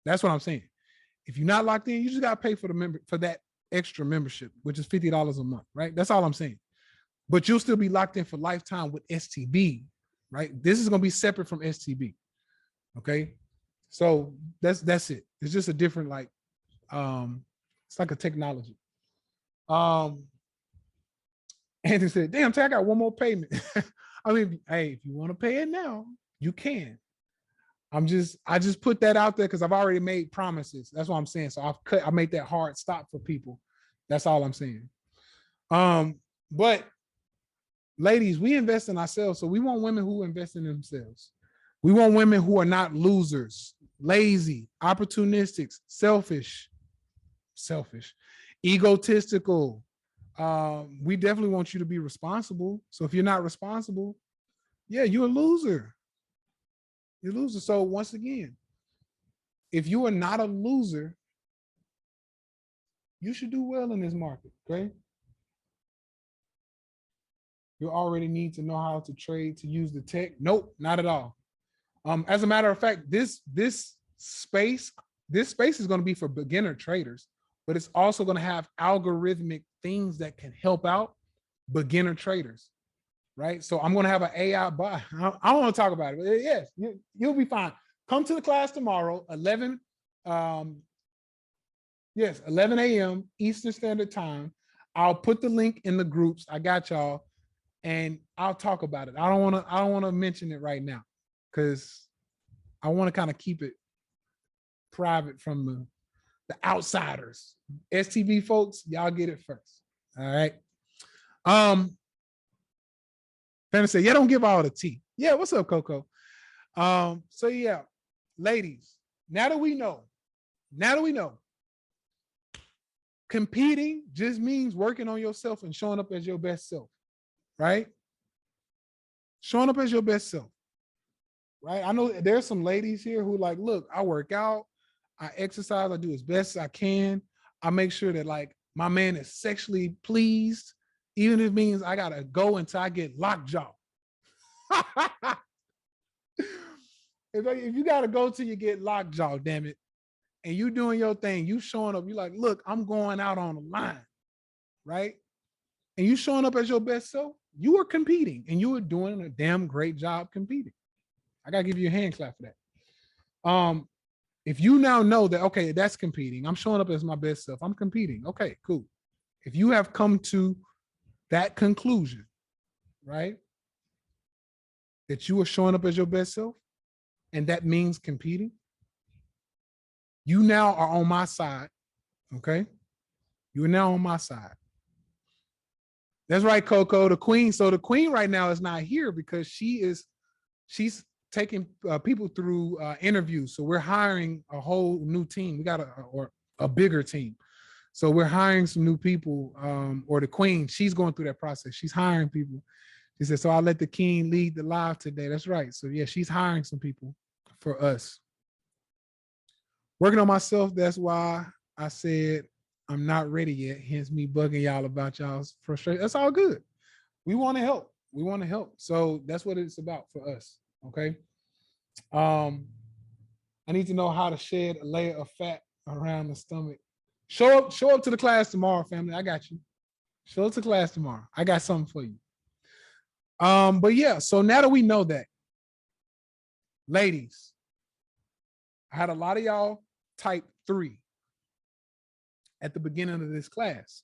That's what I'm saying. If you're not locked in, you just got to pay for that extra membership, which is $50 a month, right? That's all I'm saying. But you'll still be locked in for lifetime with STB, right? This is going to be separate from STB. Okay. So that's it. It's just a different, like, it's like a technology. Anthony said, damn, I got one more payment. I mean, hey, if you want to pay it now, you can. I just put that out there because I've already made promises. That's what I'm saying. So I made that hard stop for people. That's all I'm saying. But ladies, we invest in ourselves. So we want women who invest in themselves. We want women who are not losers, lazy, opportunistic, selfish, egotistical. We definitely want you to be responsible. So if you're not responsible, yeah, you're a loser. You're a loser. So once again, if you are not a loser, you should do well in this market, okay? You already need to know how to trade, to use the tech. Nope, not at all. As a matter of fact, this space is going to be for beginner traders, but it's also going to have algorithmic things that can help out beginner traders, right? So I'm going to have an AI bot. I don't want to talk about it, but yes, you'll be fine. Come to the class tomorrow, 11 a.m. Eastern Standard Time. I'll put the link in the groups. I got y'all, and I'll talk about it. I don't want to mention it right now because I want to kind of keep it private from the outsiders. STV folks, y'all get it first. All right. Fanny said, yeah, don't give all the tea. Yeah, what's up, Coco? So yeah, ladies, now that we know, competing just means working on yourself and showing up as your best self, right? Showing up as your best self, right? I know there's some ladies here who like, look, I work out, I exercise, I do as best as I can. I make sure that like my man is sexually pleased, even if it means I gotta go until I get lockjaw. If you gotta go till you get lockjaw, damn it, and you doing your thing, you showing up, you like, look, I'm going out on the line, right? And you showing up as your best self, you are competing and you are doing a damn great job competing. I gotta give you a hand clap for that. If you now know that, okay, that's competing, I'm showing up as my best self, I'm competing. Okay, cool. If you have come to that conclusion, right? That you are showing up as your best self, and that means competing, you now are on my side, okay? You are now on my side. That's right, Coco, the queen. So the queen right now is not here because she's taking people through interviews. So we're hiring a whole new team. We got a bigger team. So we're hiring some new people, or the queen, she's going through that process. She's hiring people. She said, so I'll let the king lead the live today. That's right. So yeah, she's hiring some people for us. Working on myself. That's why I said I'm not ready yet. Hence me bugging y'all about y'all's frustration. That's all good. We want to help. We want to help. So that's what it's about for us. Okay. I need to know how to shed a layer of fat around the stomach. Show up to the class tomorrow, family. I got you. Show up to class tomorrow. I got something for you. But yeah, so now that we know that, ladies, I had a lot of y'all type 3 at the beginning of this class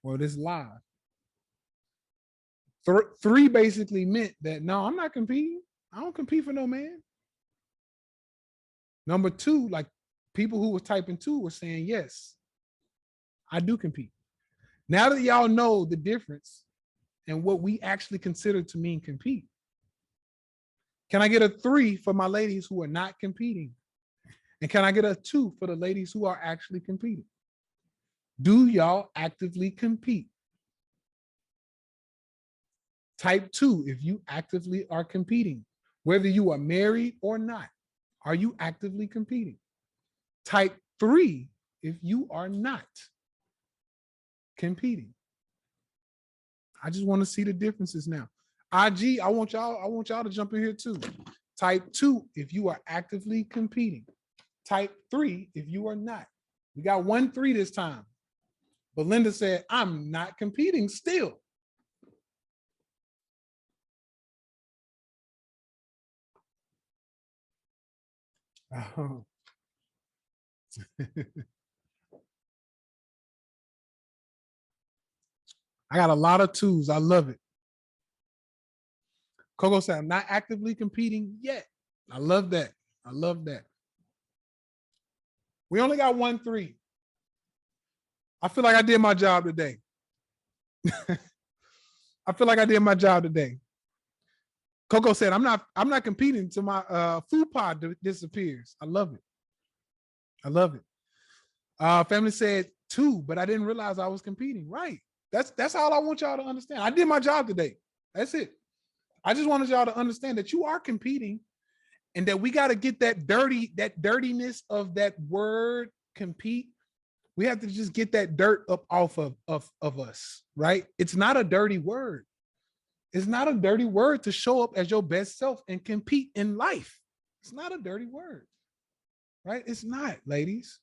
or this live. 3 basically meant that no, I'm not competing. I don't compete for no man. Number 2, like people who were typing 2 were saying, yes, I do compete. Now that y'all know the difference and what we actually consider to mean compete, can I get a 3 for my ladies who are not competing? And can I get a 2 for the ladies who are actually competing? Do y'all actively compete? Type 2, if you actively are competing, whether you are married or not, are you actively competing? Type 3, if you are not competing. I just want to see the differences now. IG, I want y'all to jump in here too. Type 2, if you are actively competing. Type 3, if you are not. We got 1 3 this time. Belinda said, I'm not competing still. Oh. I got a lot of 2s. I love it. Coco said, I'm not actively competing yet. I love that. I love that. We only got 1 3. I feel like I did my job today. I feel like I did my job today. Coco said, I'm not competing till my food pod disappears. I love it. I love it. Family said 2, but I didn't realize I was competing. Right. That's all I want y'all to understand. I did my job today. That's it. I just wanted y'all to understand that you are competing and that we got to get that dirtiness of that word compete. We have to just get that dirt up off of us, right? It's not a dirty word. It's not a dirty word to show up as your best self and compete in life. It's not a dirty word, right? It's not, ladies,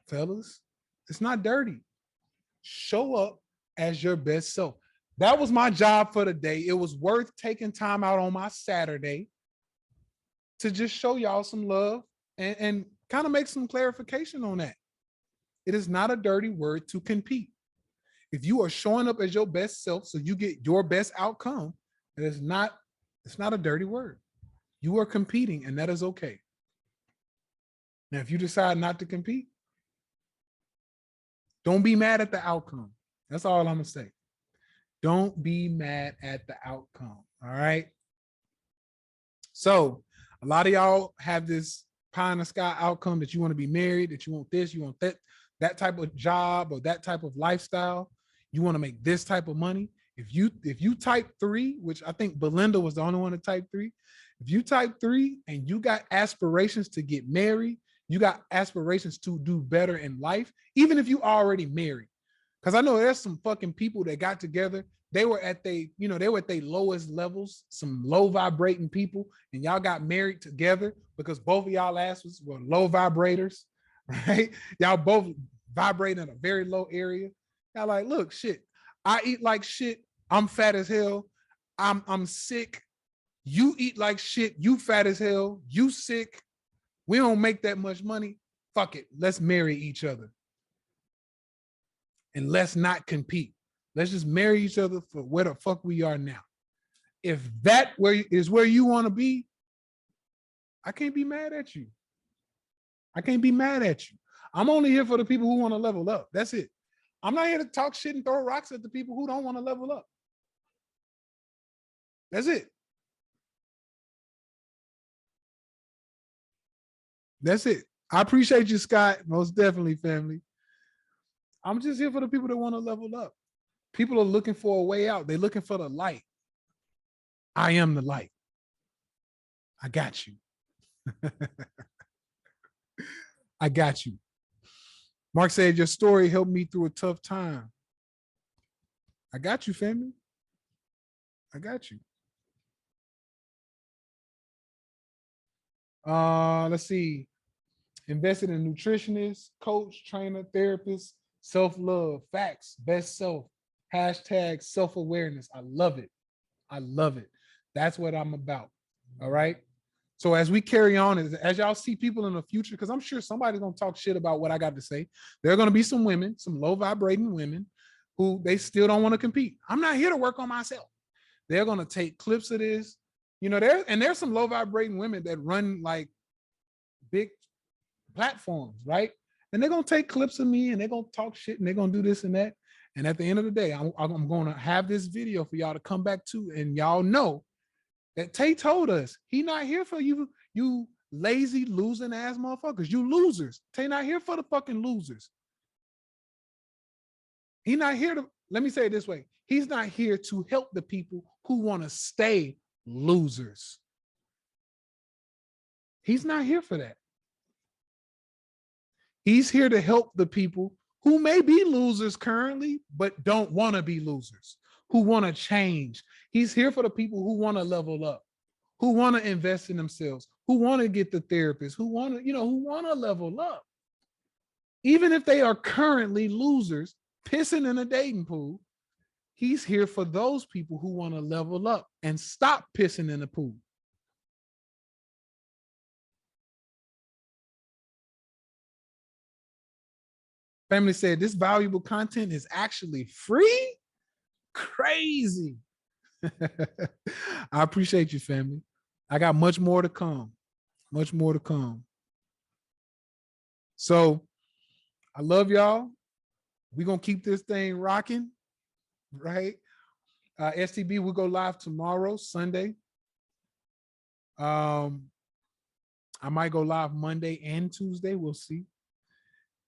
fellas. It's not dirty. Show up as your best self. That was my job for the day. It was worth taking time out on my Saturday to just show y'all some love and kind of make some clarification on that. It is not a dirty word to compete. If you are showing up as your best self so you get your best outcome, it's not a dirty word. You are competing and that is okay. Now, if you decide not to compete, don't be mad at the outcome. That's all I'm gonna say. Don't be mad at the outcome, all right? So a lot of y'all have this pie in the sky outcome that you want to be married, that you want this, you want that type of job or that type of lifestyle. You want to make this type of money. If you type 3, which I think Belinda was the only one to type 3, if you type 3 and you got aspirations to get married, you got aspirations to do better in life, even if you already married. Because I know there's some fucking people that got together. They were at their lowest levels, some low vibrating people, and y'all got married together because both of y'all asses were low vibrators, right? Y'all both vibrate in a very low area. Y'all like, look, shit, I eat like shit. I'm fat as hell. I'm sick. You eat like shit. You fat as hell. You sick. We don't make that much money. Fuck it. Let's marry each other. And let's not compete. Let's just marry each other for where the fuck we are now. If that is where you want to be, I can't be mad at you. I can't be mad at you. I'm only here for the people who want to level up. That's it. I'm not here to talk shit and throw rocks at the people who don't want to level up. That's it. That's it. I appreciate you, Scott. Most definitely, family. I'm just here for the people that want to level up. People are looking for a way out. They're looking for the light. I am the light. I got you. I got you. Mark said, your story helped me through a tough time. I got you, family. I got you. Let's see. Invested in nutritionist, coach, trainer, therapist, self-love, facts, best self, hashtag self-awareness. I love it. I love it. That's what I'm about. All right. So as we carry on, as y'all see people in the future, because I'm sure somebody's gonna talk shit about what I got to say. There are gonna be some women, some low vibrating women, who they still don't want to compete. I'm not here to work on myself. They're gonna take clips of this. You know, there's some low vibrating women that run like big platforms, right? And they're gonna take clips of me and they're gonna talk shit and they're gonna do this and that. And at the end of the day, I'm gonna have this video for y'all to come back to, and y'all know that Tay told us he not here for you lazy losing ass motherfuckers, you losers. Tay not here for the fucking losers. He not here to, let me say it this way, he's not here to help the people who want to stay losers. He's not here for that. He's here to help the people who may be losers currently, but don't want to be losers, who want to change. He's here for the people who want to level up, who want to invest in themselves, who want to get the therapist, who want to, who want to level up. Even if they are currently losers, pissing in a dating pool, he's here for those people who want to level up and stop pissing in the pool. Family said this valuable content is actually free. Crazy. I appreciate you, family. I got much more to come. Much more to come. So I love y'all. We're going to keep this thing rocking, right? STB will go live tomorrow, Sunday. I might go live Monday and Tuesday. We'll see.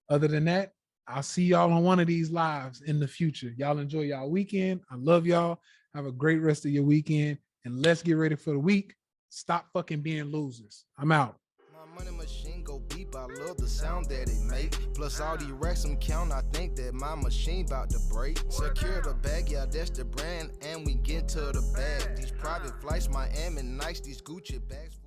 Other than that, I'll see y'all on one of these lives in the future. Y'all enjoy y'all weekend. I love y'all. Have a great rest of your weekend. And let's get ready for the week. Stop fucking being losers. I'm out. My money machine go beep, I love the sound that it make. Plus all the racks I'm count, I think that my machine about to break. Secure the bag, yeah, that's the brand, and we get to the bag. These private flights, Miami nice, these Gucci bags.